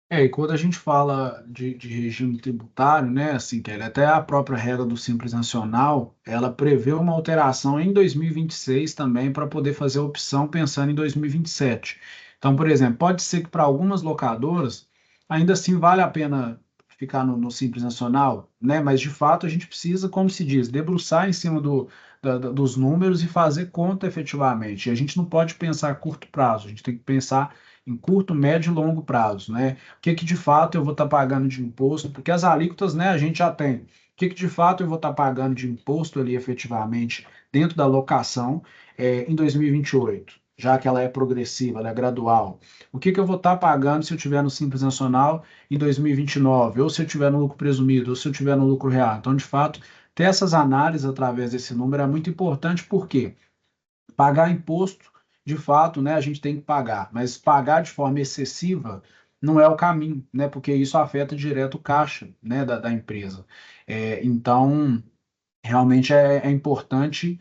E quando a gente fala de regime tributário, né, assim, Kelly, até a própria regra do Simples Nacional, ela prevê uma alteração em 2026 também para poder fazer a opção pensando em 2027. Então, por exemplo, pode ser que para algumas locadoras ainda assim vale a pena ficar no Simples Nacional, né, mas de fato a gente precisa, como se diz, debruçar em cima dos números e fazer conta efetivamente. E a gente não pode pensar a curto prazo, a gente tem que pensar em curto, médio e longo prazo, né? O que de fato eu vou estar pagando de imposto? Porque as alíquotas, né, a gente já tem. O que de fato eu vou estar pagando de imposto ali efetivamente dentro da locação em 2028, já que ela é progressiva, ela é gradual? O que eu vou estar pagando se eu tiver no Simples Nacional em 2029, ou se eu tiver no lucro presumido, ou se eu tiver no lucro real? Então, de fato, ter essas análises através desse número é muito importante, porque pagar imposto, de fato, né, a gente tem que pagar, mas pagar de forma excessiva não é o caminho, né, porque isso afeta direto o caixa, né, da empresa. Então, realmente é importante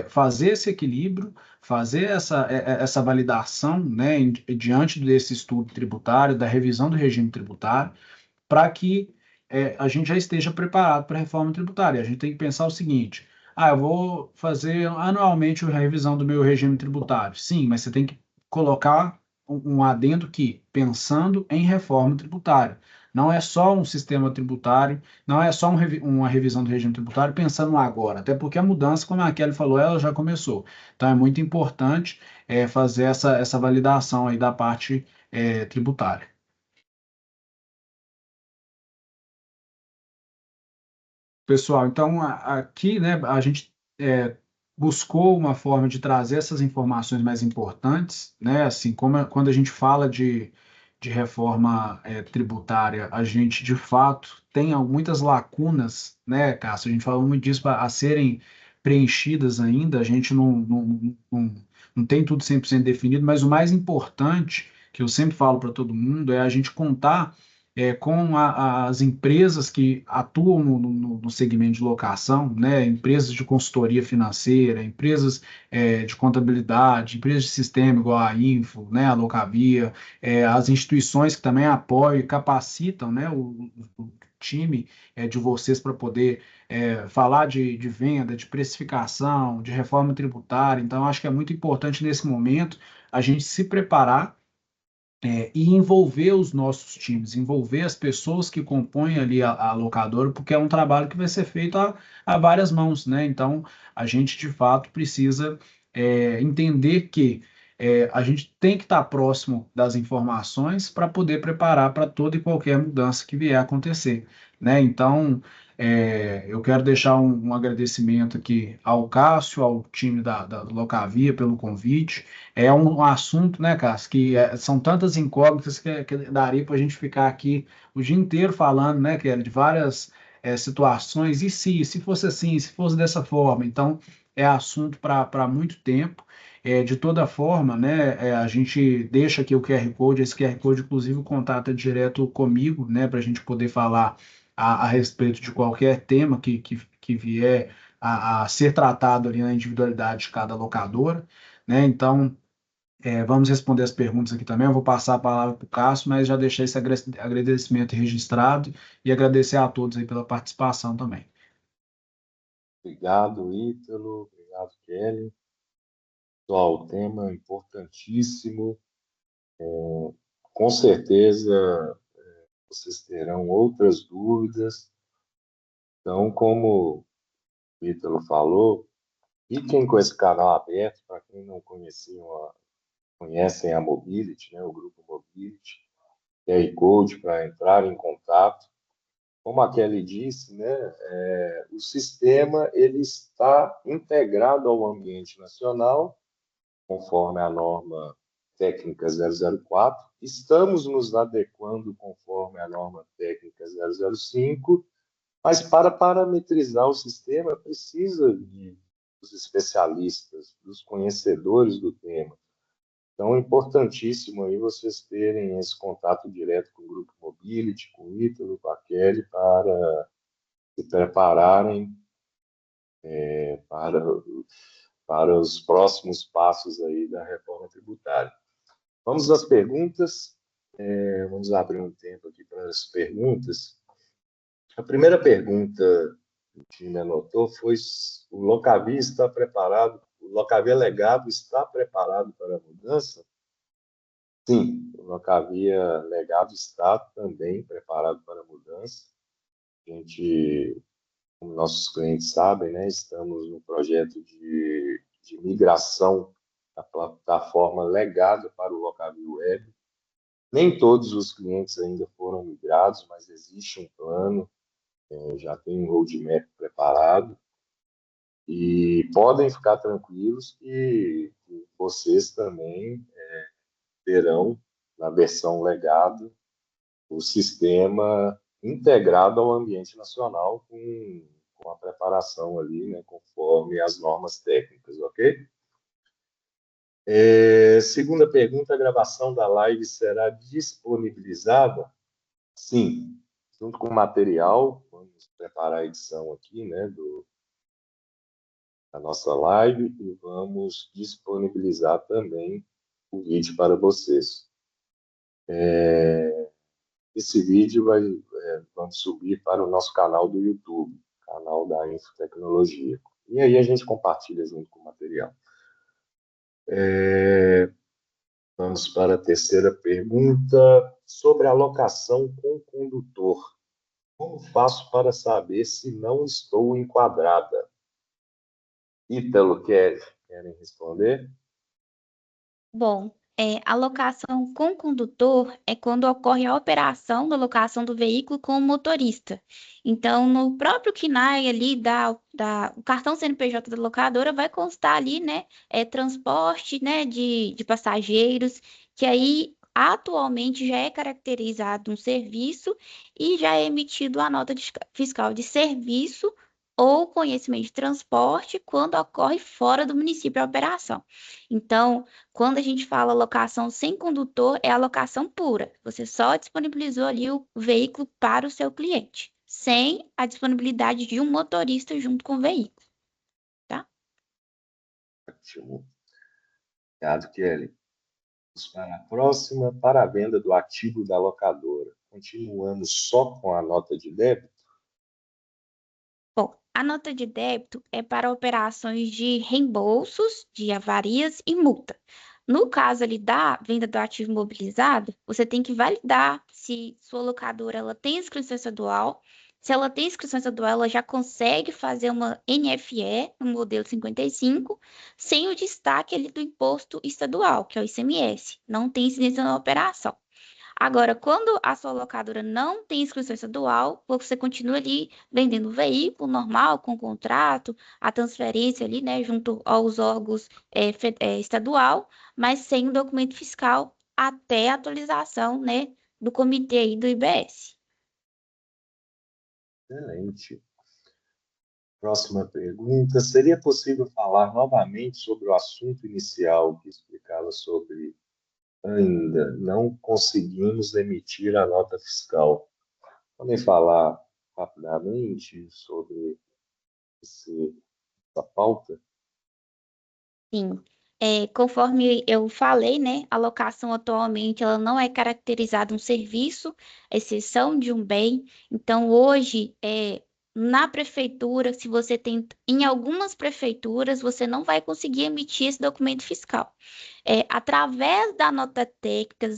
fazer esse equilíbrio, fazer essa validação, né, diante desse estudo tributário, da revisão do regime tributário, para que a gente já esteja preparado para a reforma tributária. A gente tem que pensar o seguinte: eu vou fazer anualmente a revisão do meu regime tributário. Sim, mas você tem que colocar um adendo que, pensando em reforma tributária, não é só um sistema tributário, não é só uma revisão do regime tributário pensando no agora, até porque a mudança, como a Kelly falou, ela já começou. Então é muito importante fazer essa validação aí da parte tributária. Pessoal, então aqui, né, a gente buscou uma forma de trazer essas informações mais importantes, né, assim, quando a gente fala de reforma tributária, a gente de fato tem muitas lacunas, né, Cássio? A gente falou muito disso a serem preenchidas ainda, a gente não tem tudo 100% definido, mas o mais importante, que eu sempre falo para todo mundo, é a gente contar com as empresas que atuam no segmento de locação, né, empresas de consultoria financeira, empresas de contabilidade, empresas de sistema igual a Info, né, a Locavia, as instituições que também apoiam e capacitam, né, o time de vocês para poder falar de venda, de precificação, de reforma tributária. Então, acho que é muito importante nesse momento a gente se preparar e envolver os nossos times, envolver as pessoas que compõem ali a locadora, porque é um trabalho que vai ser feito a várias mãos, né? Então, a gente de fato precisa entender que a gente tem que estar próximo das informações para poder preparar para toda e qualquer mudança que vier a acontecer, né? Então, eu quero deixar um agradecimento aqui ao Cássio, ao time da Locavia pelo convite. É um assunto, né, Cássio, que são tantas incógnitas que daria para a gente ficar aqui o dia inteiro falando, né, Kelly, de várias situações, e se fosse assim, se fosse dessa forma. Então, é assunto para muito tempo. De toda forma, né, a gente deixa aqui o QR Code, esse QR Code, inclusive, o contato é direto comigo, né, para a gente poder falar a respeito de qualquer tema que vier a ser tratado ali na individualidade de cada locadora, né? Então, vamos responder as perguntas aqui também. Eu vou passar a palavra para o Cássio, mas já deixei esse agradecimento registrado e agradecer a todos aí pela participação também. Obrigado, Ítalo. Obrigado, Kelly. Pessoal, o tema é importantíssimo. Com certeza vocês terão outras dúvidas. Então, como o Ítalo falou, fiquem com esse canal aberto para quem não conhecem a Mobility, né, o grupo Mobility, QR Code para entrar em contato. Como a Kelly disse, né, o sistema ele está integrado ao ambiente nacional, conforme a norma técnica 004. Estamos nos adequando conforme a norma técnica 005, mas para parametrizar o sistema precisa dos especialistas, dos conhecedores do tema. Então, é importantíssimo aí vocês terem esse contato direto com o Grupo Mobility, com o Ítalo, com a Kelly, para se prepararem para, para os próximos passos aí da reforma tributária. Vamos às perguntas. Vamos abrir um tempo aqui para as perguntas. A primeira pergunta que o time anotou foi: o Locavia está preparado? O Locavia Legado está preparado para a mudança? Sim, o Locavia Legado está também preparado para a mudança. A gente, como nossos clientes sabem, né, estamos no projeto de migração da plataforma Legado para o Locavia Web. Nem todos os clientes ainda foram migrados, mas existe um plano, já tem um roadmap preparado. E podem ficar tranquilos que vocês também terão, na versão Legado, o sistema integrado ao ambiente nacional com a preparação ali, né, conforme as normas técnicas, ok? Segunda pergunta: a gravação da live será disponibilizada? Sim, junto com o material, vamos preparar a edição aqui, né, a nossa live e vamos disponibilizar também o vídeo para vocês. Esse vídeo vamos subir para o nosso canal do YouTube, canal da Infotecnologia. E aí a gente compartilha junto com o material. Vamos para a terceira pergunta, sobre a locação com condutor. Como faço para saber se não estou enquadrada? Ítalo, querem responder? Bom, a locação com condutor é quando ocorre a operação da locação do veículo com o motorista. Então, no próprio KNAI ali, o cartão CNPJ da locadora vai constar ali, né, transporte, né, de passageiros, que aí atualmente já é caracterizado um serviço e já é emitido a nota fiscal de serviço ou conhecimento de transporte quando ocorre fora do município a operação. Então, quando a gente fala locação sem condutor, é a locação pura. Você só disponibilizou ali o veículo para o seu cliente, sem a disponibilidade de um motorista junto com o veículo, tá? Ótimo. Obrigado, Kelly. Vamos para a próxima, para a venda do ativo da locadora. Continuamos só com a nota de débito? Bom, a nota de débito é para operações de reembolsos de avarias e multa. No caso ali da venda do ativo imobilizado, você tem que validar se sua locadora ela tem inscrição estadual. Se ela tem inscrição estadual, ela já consegue fazer uma NFE no modelo 55, sem o destaque ali do imposto estadual, que é o ICMS. Não tem incidência na operação. Agora, quando a sua locadora não tem inscrição estadual, você continua ali vendendo o veículo normal, com contrato, a transferência ali, né, junto aos órgãos estadual, mas sem o documento fiscal até a atualização, né, do comitê aí do IBS. Excelente. Próxima pergunta. Seria possível falar novamente sobre o assunto inicial que explicava sobre ainda não conseguimos emitir a nota fiscal? Podem falar rapidamente sobre essa pauta? Sim. Conforme eu falei, né, a locação atualmente ela não é caracterizada um serviço, exceção de um bem. Então, hoje, na prefeitura, se você tem, em algumas prefeituras, você não vai conseguir emitir esse documento fiscal. Através da nota técnica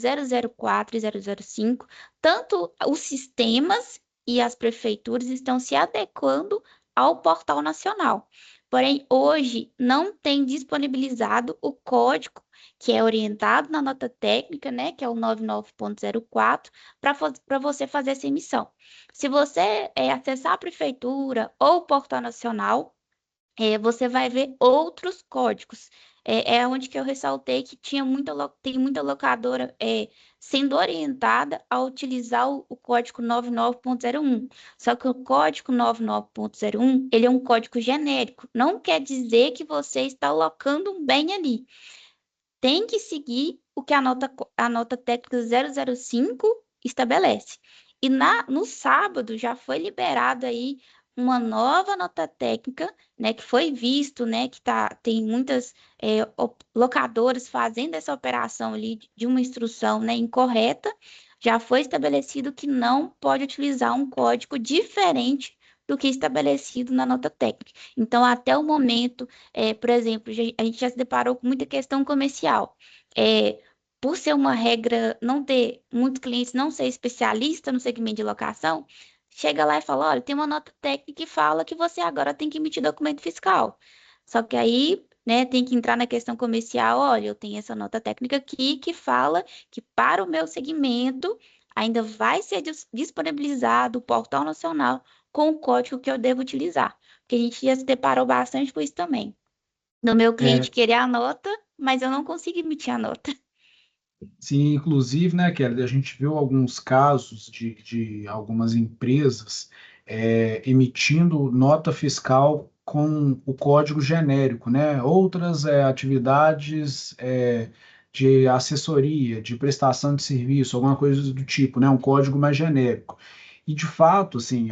004 e 005, tanto os sistemas e as prefeituras estão se adequando ao portal nacional. Porém, hoje não tem disponibilizado o código que é orientado na nota técnica, né, que é o 99.04, para você fazer essa emissão. Se você acessar a prefeitura ou o portal nacional, você vai ver outros códigos. É onde que eu ressaltei que tem muita locadora sendo orientada a utilizar o código 99.01. Só que o código 99.01, ele é um código genérico. Não quer dizer que você está alocando um bem ali. Tem que seguir o que a nota técnica 005 estabelece. E no sábado já foi liberada aí uma nova nota técnica, né, que foi visto, né, que tem muitas locadoras fazendo essa operação ali de uma instrução, né, incorreta. Já foi estabelecido que não pode utilizar um código diferente do que estabelecido na nota técnica. Então, até o momento, por exemplo, a gente já se deparou com muita questão comercial. Por ser uma regra, não ter muitos clientes não ser especialista no segmento de locação, chega lá e fala: olha, tem uma nota técnica que fala que você agora tem que emitir documento fiscal. Só que aí, né, tem que entrar na questão comercial: olha, eu tenho essa nota técnica aqui que fala que para o meu segmento ainda vai ser disponibilizado o Portal Nacional com o código que eu devo utilizar. Porque a gente já se deparou bastante com isso também. Do meu cliente É, querer a nota, mas eu não consigo emitir a nota. sim, inclusive, né, Kelly, a gente viu alguns casos de algumas empresas emitindo nota fiscal com o código genérico, né? Outras atividades de assessoria, de prestação de serviço, alguma coisa do tipo, né? Um código mais genérico. E, de fato, assim,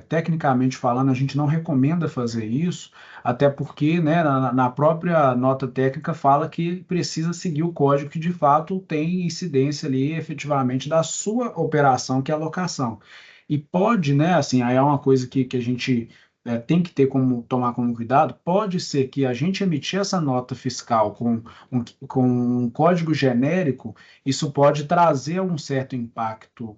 tecnicamente falando, a gente não recomenda fazer isso, até porque, né, na própria nota técnica fala que precisa seguir o código que, de fato, tem incidência ali, efetivamente, da sua operação, que é a locação. E pode, né, assim, aí é uma coisa que a gente tem que ter como tomar como cuidado, pode ser que a gente emitir essa nota fiscal com um código genérico, isso pode trazer um certo impacto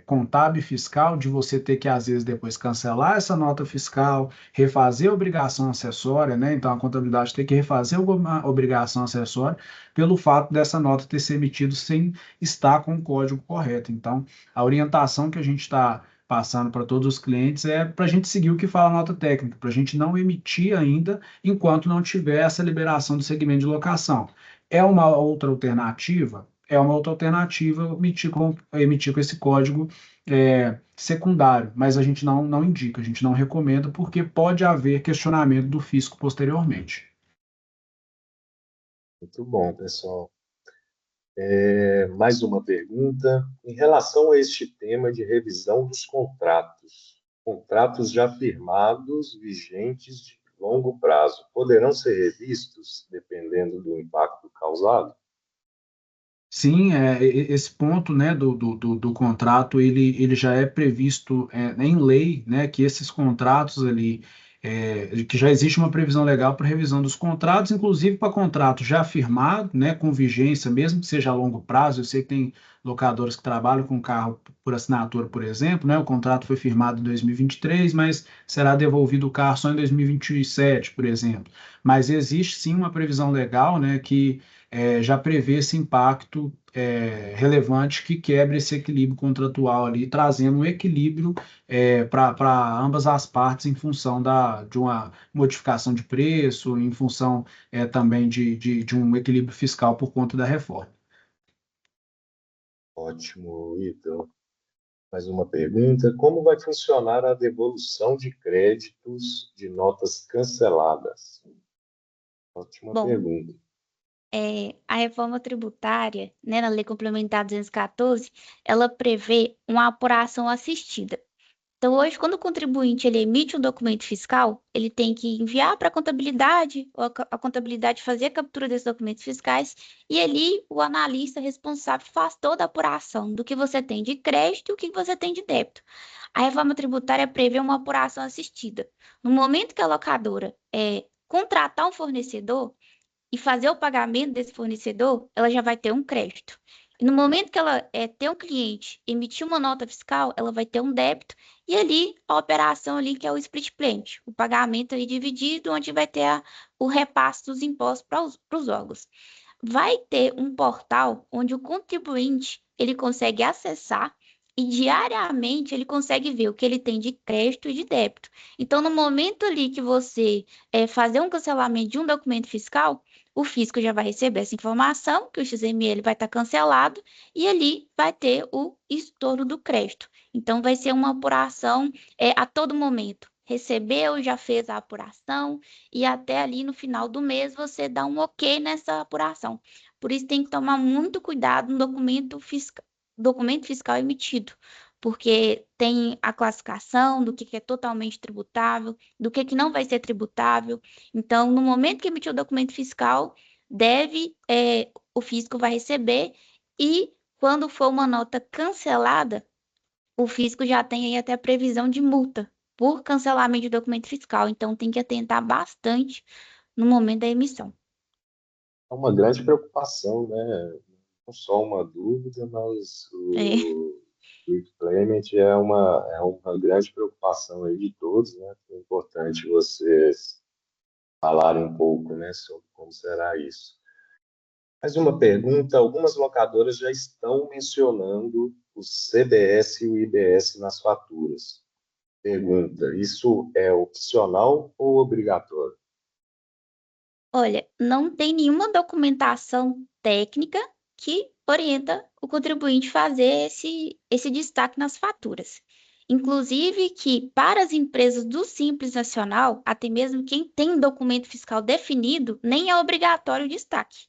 contábil e fiscal de você ter que, às vezes, depois cancelar essa nota fiscal, refazer a obrigação acessória, né? Então, a contabilidade tem que refazer a obrigação acessória pelo fato dessa nota ter sido emitida sem estar com o código correto. Então, a orientação que a gente está passando para todos os clientes é para a gente seguir o que fala a nota técnica, para a gente não emitir ainda enquanto não tiver essa liberação do segmento de locação. É uma outra alternativa? É uma outra alternativa emitir com esse código secundário, mas a gente não indica, a gente não recomenda, porque pode haver questionamento do fisco posteriormente. Muito bom, pessoal. Mais uma pergunta. Em relação a este tema de revisão dos contratos já firmados, vigentes de longo prazo, poderão ser revistos dependendo do impacto causado? Sim, esse ponto, né, do contrato, ele já é previsto em lei, né, que esses contratos ali, que já existe uma previsão legal para revisão dos contratos, inclusive para contrato já firmado, né, com vigência, mesmo que seja a longo prazo. Eu sei que tem locadoras que trabalham com carro por assinatura, por exemplo, né, o contrato foi firmado em 2023, mas será devolvido o carro só em 2027, por exemplo. Mas existe sim uma previsão legal, né, que já prevê esse impacto relevante que quebra esse equilíbrio contratual ali, trazendo um equilíbrio para ambas as partes em função de uma modificação de preço, em função também de um equilíbrio fiscal por conta da reforma. Ótimo, Ítalo. Mais uma pergunta. Como vai funcionar a devolução de créditos de notas canceladas? Ótima Bom, pergunta. a reforma tributária, né, na Lei Complementar 214, ela prevê uma apuração assistida. Então, hoje, quando o contribuinte ele emite um documento fiscal, ele tem que enviar para a contabilidade, ou a contabilidade fazer a captura desses documentos fiscais, e ali o analista responsável faz toda a apuração do que você tem de crédito e o que você tem de débito. A reforma tributária prevê uma apuração assistida. No momento que a locadora contratar um fornecedor, e fazer o pagamento desse fornecedor, ela já vai ter um crédito. E no momento que ela ter um cliente, emitir uma nota fiscal, ela vai ter um débito, e ali a operação ali que é o split payment, o pagamento ali dividido, onde vai ter o repasse dos impostos para os órgãos. Vai ter um portal onde o contribuinte ele consegue acessar e diariamente ele consegue ver o que ele tem de crédito e de débito. Então, no momento ali que você fazer um cancelamento de um documento fiscal, o fisco já vai receber essa informação, que o XML vai estar cancelado, e ali vai ter o estorno do crédito. Então, vai ser uma apuração a todo momento. Recebeu, já fez a apuração, e até ali no final do mês você dá um ok nessa apuração. Por isso, tem que tomar muito cuidado no documento fiscal emitido, porque tem a classificação do que é totalmente tributável, do que não vai ser tributável. Então, no momento que emitiu o documento fiscal, o fisco vai receber, e quando for uma nota cancelada, o fisco já tem aí até a previsão de multa por cancelamento de documento fiscal. Então, tem que atentar bastante no momento da emissão. É uma grande preocupação, né? Não só uma dúvida, mas É. o Quick Payment é uma grande preocupação aí de todos, né? É importante vocês falarem um pouco, né, sobre como será isso. Mais uma pergunta: algumas locadoras já estão mencionando o CBS e o IBS nas faturas. Pergunta: isso é opcional ou obrigatório? Olha, não tem nenhuma documentação técnica que orienta o contribuinte a fazer esse destaque nas faturas. Inclusive que para as empresas do Simples Nacional, até mesmo quem tem documento fiscal definido, nem é obrigatório o destaque.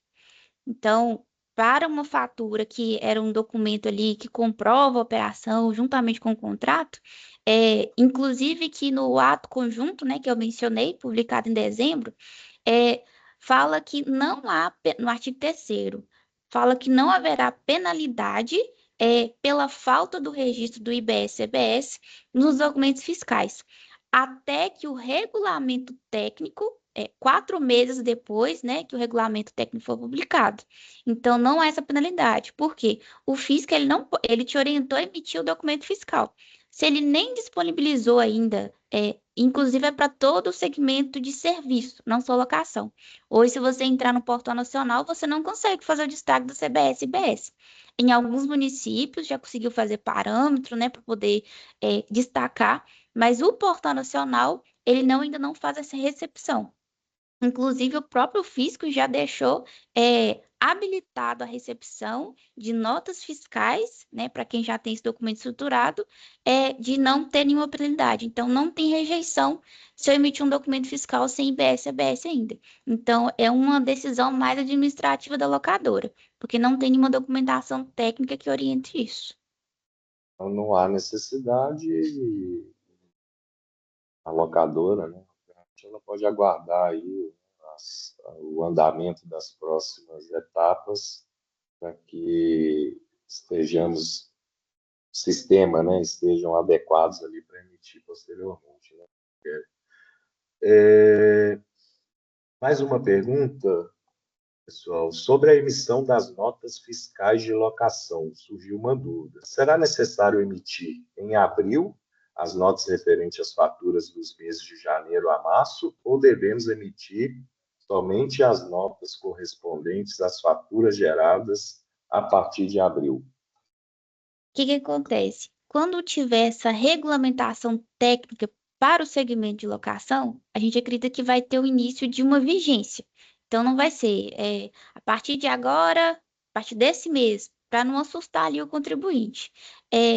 Então, para uma fatura que era um documento ali que comprova a operação juntamente com o contrato, inclusive que no ato conjunto, né, que eu mencionei, publicado em dezembro, é, fala que não há, no artigo 3º, fala que não haverá penalidade pela falta do registro do IBS-CBS nos documentos fiscais, até que o regulamento técnico, 4 meses depois, né, que o regulamento técnico foi publicado. Então, não há essa penalidade. Por quê? O fisco, ele te orientou a emitir o documento fiscal. Se ele nem disponibilizou ainda, inclusive é para todo o segmento de serviço, não só locação. Hoje, se você entrar no Portal Nacional, você não consegue fazer o destaque do CBS e IBS. Em alguns municípios já conseguiu fazer parâmetro, né, para poder destacar, mas o Portal Nacional, ele ainda não faz essa recepção. Inclusive, o próprio fisco já deixou habilitado a recepção de notas fiscais, né, para quem já tem esse documento estruturado, de não ter nenhuma penalidade. Então, não tem rejeição se eu emitir um documento fiscal sem IBS e ABS ainda. Então, é uma decisão mais administrativa da locadora, porque não tem nenhuma documentação técnica que oriente isso. Então, não há necessidade e a locadora, né, ela pode aguardar aí o andamento das próximas etapas para que estejamos, sistema, né, estejam adequados ali para emitir posteriormente, né? Mais uma pergunta, pessoal, sobre a emissão das notas fiscais de locação. Surgiu uma dúvida. Será necessário emitir em abril as notas referentes às faturas dos meses de janeiro a março ou devemos emitir somente as notas correspondentes às faturas geradas a partir de abril? O que acontece? Quando tiver essa regulamentação técnica para o segmento de locação, a gente acredita que vai ter o início de uma vigência. Então, não vai ser a partir de agora, a partir desse mês, para não assustar ali o contribuinte.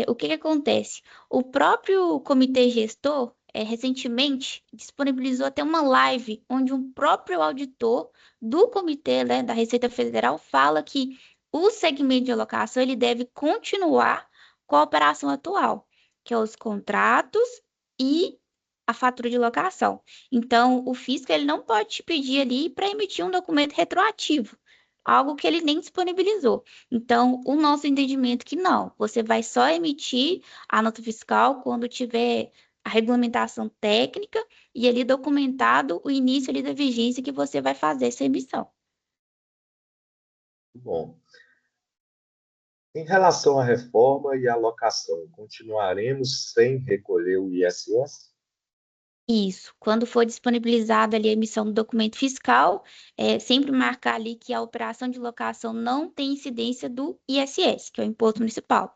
O que acontece? O próprio comitê gestor, recentemente, disponibilizou até uma live onde um próprio auditor do comitê, né, da Receita Federal fala que o segmento de alocação ele deve continuar com a operação atual, que é os contratos e a fatura de locação. Então, o fisco ele não pode te pedir ali para emitir um documento retroativo, algo que ele nem disponibilizou. Então, o nosso entendimento é que não, você vai só emitir a nota fiscal quando tiver a regulamentação técnica e ali documentado o início ali da vigência que você vai fazer essa emissão. Bom, em relação à reforma e à locação, continuaremos sem recolher o ISS? Isso. Quando for disponibilizada ali a emissão do documento fiscal, sempre marcar ali que a operação de locação não tem incidência do ISS, que é o Imposto Municipal.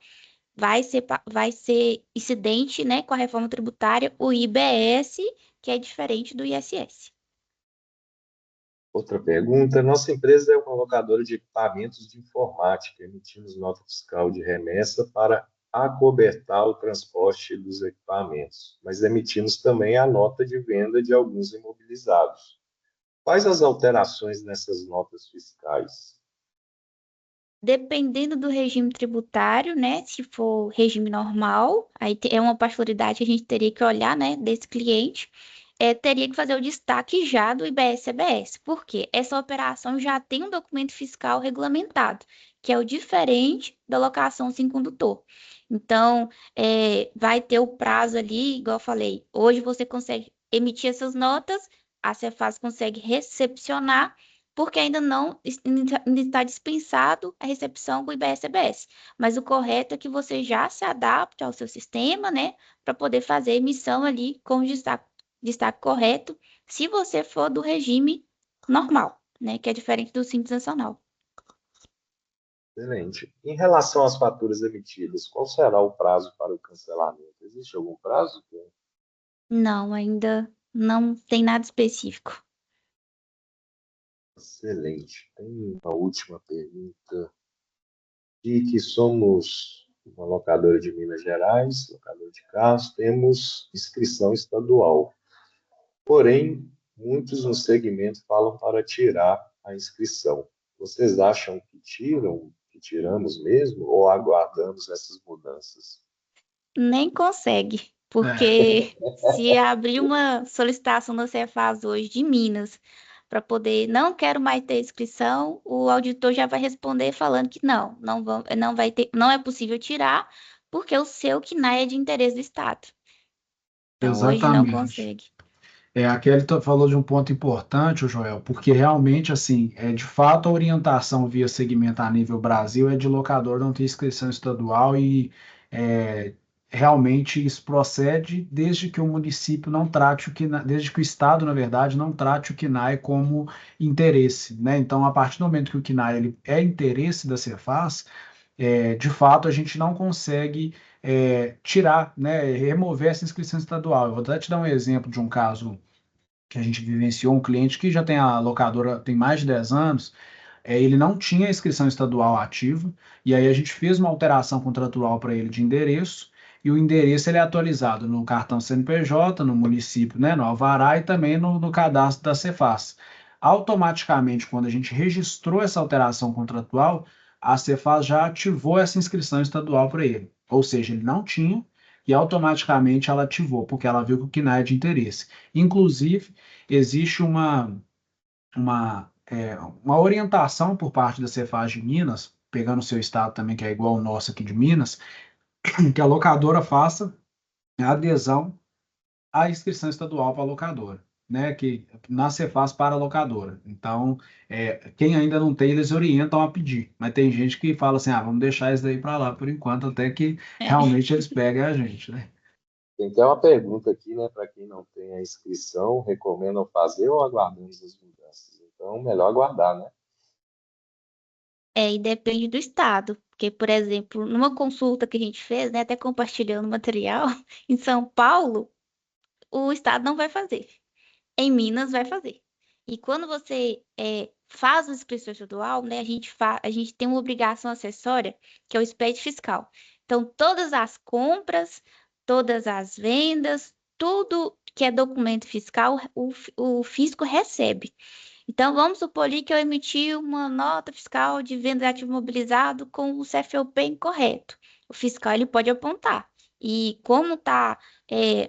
Vai ser incidente, né, com a reforma tributária, o IBS, que é diferente do ISS. Outra pergunta. Nossa empresa é uma locadora de equipamentos de informática. Emitimos nota fiscal de remessa para acobertar o transporte dos equipamentos, mas emitimos também a nota de venda de alguns imobilizados. Quais as alterações nessas notas fiscais? Dependendo do regime tributário, né? Se for regime normal, aí é uma particularidade que a gente teria que olhar, né, desse cliente. Teria que fazer o destaque já do IBS-CBS, porque essa operação já tem um documento fiscal regulamentado, que é o diferente da locação sem condutor. Então, vai ter o prazo ali, igual eu falei, hoje você consegue emitir essas notas, a Cefaz consegue recepcionar, porque ainda está dispensado a recepção com o IBS-CBS. Mas o correto é que você já se adapte ao seu sistema, né, para poder fazer a emissão ali com o destaque correto, se você for do regime normal, né, que é diferente do Simples Nacional. Excelente. Em relação às faturas emitidas, qual será o prazo para o cancelamento? Existe algum prazo? Não, ainda não tem nada específico. Excelente. Tem uma última pergunta. E que somos uma locadora de Minas Gerais, locadora de carros, temos inscrição estadual. Porém, muitos no segmento falam para tirar a inscrição. Vocês acham que que tiramos mesmo, ou aguardamos essas mudanças? Nem consegue, porque se abrir uma solicitação da Cefaz hoje de Minas para poder não quero mais ter inscrição, o auditor já vai responder falando que não vai ter, não é possível tirar, porque o seu CNAE é de interesse do Estado. Então hoje não Exatamente. consegue. A Kelly falou de um ponto importante, o Joel, porque realmente, assim, de fato, a orientação via segmento a nível Brasil é de locador não ter inscrição estadual e é, realmente isso procede desde que o município não trate o KNAE, desde que o Estado, na verdade, não trate o KNAE como interesse, né? Então, a partir do momento que o KNAE ele é interesse da Cefaz, de fato, a gente não consegue tirar, né, remover essa inscrição estadual. Eu vou até te dar um exemplo de um caso que a gente vivenciou, um cliente que já tem a locadora tem mais de 10 anos, ele não tinha inscrição estadual ativa, e aí a gente fez uma alteração contratual para ele de endereço, e o endereço ele é atualizado no cartão CNPJ, no município, né, no Alvará e também no cadastro da Cefaz. Automaticamente, quando a gente registrou essa alteração contratual, a Cefaz já ativou essa inscrição estadual para ele. Ou seja, ele não tinha, e automaticamente ela ativou, porque ela viu que o KNAE é de interesse. Inclusive, existe uma orientação por parte da Cefaz de Minas, pegando o seu estado também, que é igual ao nosso aqui de Minas, que a locadora faça a adesão à inscrição estadual para a locadora, né? Que na Cefaz para a locadora. Então, quem ainda não tem, eles orientam a pedir. Mas tem gente que fala assim, vamos deixar isso daí para lá por enquanto, até que É. realmente eles peguem a gente, né? Tem até uma pergunta aqui, né, para quem não tem a inscrição, recomendam fazer ou aguardamos as mudanças? Então, melhor aguardar, né? E depende do estado, porque, por exemplo, numa consulta que a gente fez, né, até compartilhando material, em São Paulo, o estado não vai fazer. Em Minas vai fazer. E quando você faz a inscrição estadual, né, a gente tem uma obrigação acessória, que é o expediente fiscal. Então, todas as compras, todas as vendas, tudo que é documento fiscal, o fisco recebe. Então, vamos supor ali que eu emiti uma nota fiscal de venda de ativo imobilizado com o CFOP incorreto. O fiscal ele pode apontar. E como está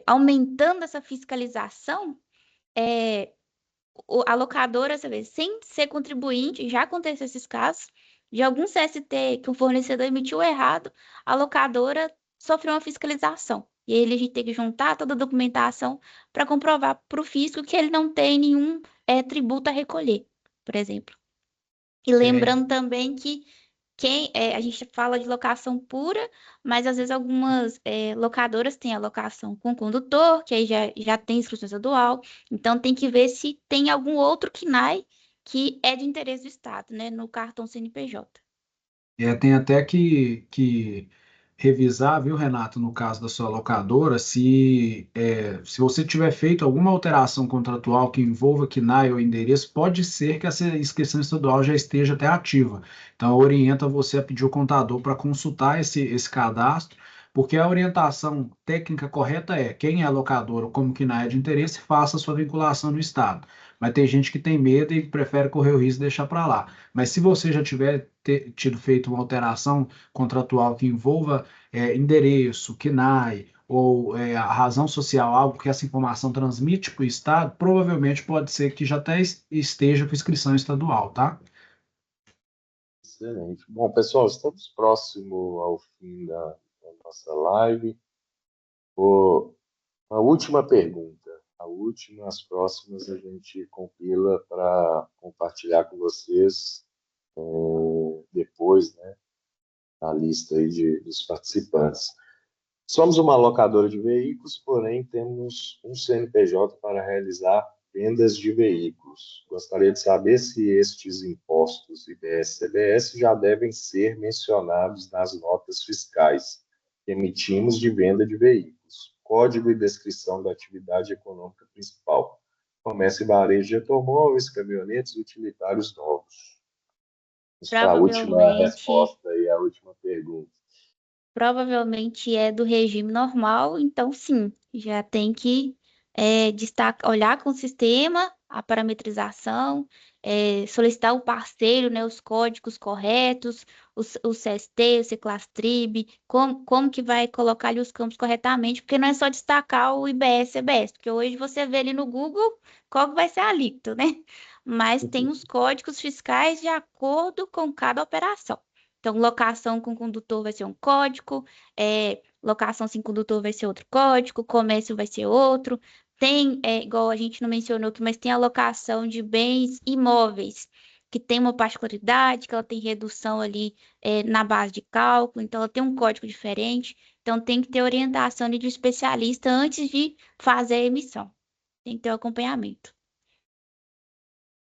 aumentando essa fiscalização, a locadora, você vê, sem ser contribuinte, já aconteceu esses casos, de algum CST que o fornecedor emitiu errado, a locadora sofreu uma fiscalização. E aí a gente tem que juntar toda a documentação para comprovar para o fisco que ele não tem nenhum tributo a recolher, por exemplo. E É, lembrando também que a gente fala de locação pura, mas às vezes algumas locadoras têm a locação com condutor, que aí já tem inscrição estadual. Então tem que ver se tem algum outro KNAE que é de interesse do Estado, né, no cartão CNPJ. Tem até que revisar, viu, Renato, no caso da sua locadora, se você tiver feito alguma alteração contratual que envolva KNAE ou endereço, pode ser que essa inscrição estadual já esteja até ativa. Então, orienta você a pedir o contador para consultar esse cadastro, porque a orientação técnica correta é quem é locador ou como KNAE é de interesse, faça a sua vinculação no Estado. Mas tem gente que tem medo e prefere correr o risco de deixar para lá. Mas se você já tiver tido feito uma alteração contratual que envolva endereço, KNAE ou a razão social, algo que essa informação transmite para o Estado, provavelmente pode ser que já até esteja com inscrição estadual, tá? Excelente. Bom, pessoal, estamos próximo ao fim da nossa live. A última pergunta. A última, as próximas a gente compila para compartilhar com vocês depois, né, a lista aí dos participantes. Somos uma locadora de veículos, porém temos um CNPJ para realizar vendas de veículos. Gostaria de saber se estes impostos IBS e CBS já devem ser mencionados nas notas fiscais que emitimos de venda de veículos. Código e descrição da atividade econômica principal. Comércio e varejo de automóveis, caminhonetes e utilitários novos. Vamos para a última Provavelmente, resposta e a última pergunta. provavelmente é do regime normal, então sim, já tem que olhar com o sistema, a parametrização, solicitar o parceiro, né, os códigos corretos, o CST, o CClastrib, como que vai colocar ali os campos corretamente, porque não é só destacar o IBS, CBS, porque hoje você vê ali no Google qual que vai ser a alíquota, né? Mas tem os códigos fiscais de acordo com cada operação. Então, locação com condutor vai ser um código, locação sem condutor vai ser outro código, comércio vai ser outro. Tem, igual a gente não mencionou aqui, mas tem a locação de bens imóveis, que tem uma particularidade, que ela tem redução ali na base de cálculo, então ela tem um código diferente. Então, tem que ter orientação ali de especialista antes de fazer a emissão. Tem que ter o acompanhamento.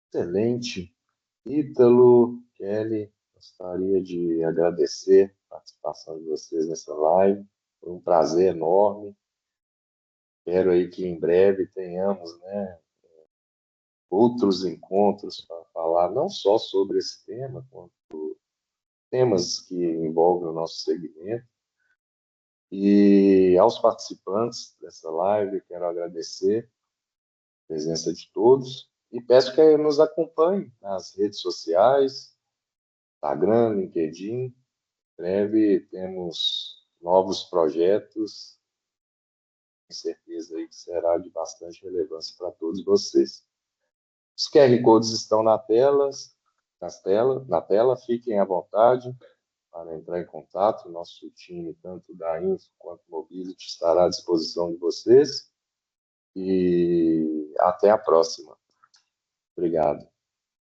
Excelente. Ítalo, Kelly, gostaria de agradecer a participação de vocês nessa live. Foi um prazer enorme. Espero aí que em breve tenhamos, né, outros encontros para falar não só sobre esse tema, quanto temas que envolvem o nosso segmento. E aos participantes dessa live, quero agradecer a presença de todos e peço que nos acompanhem nas redes sociais, Instagram, LinkedIn. Em breve temos novos projetos, com certeza aí que será de bastante relevância para todos vocês. Os QR Codes estão na tela, fiquem à vontade para entrar em contato. Nosso time, tanto da Info quanto Mobility, estará à disposição de vocês. E até a próxima. Obrigado.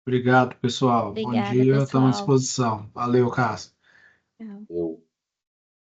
Obrigado, pessoal. Bom Obrigada, dia, estamos à pessoal. disposição. Valeu, Cássio. Tchau. Eu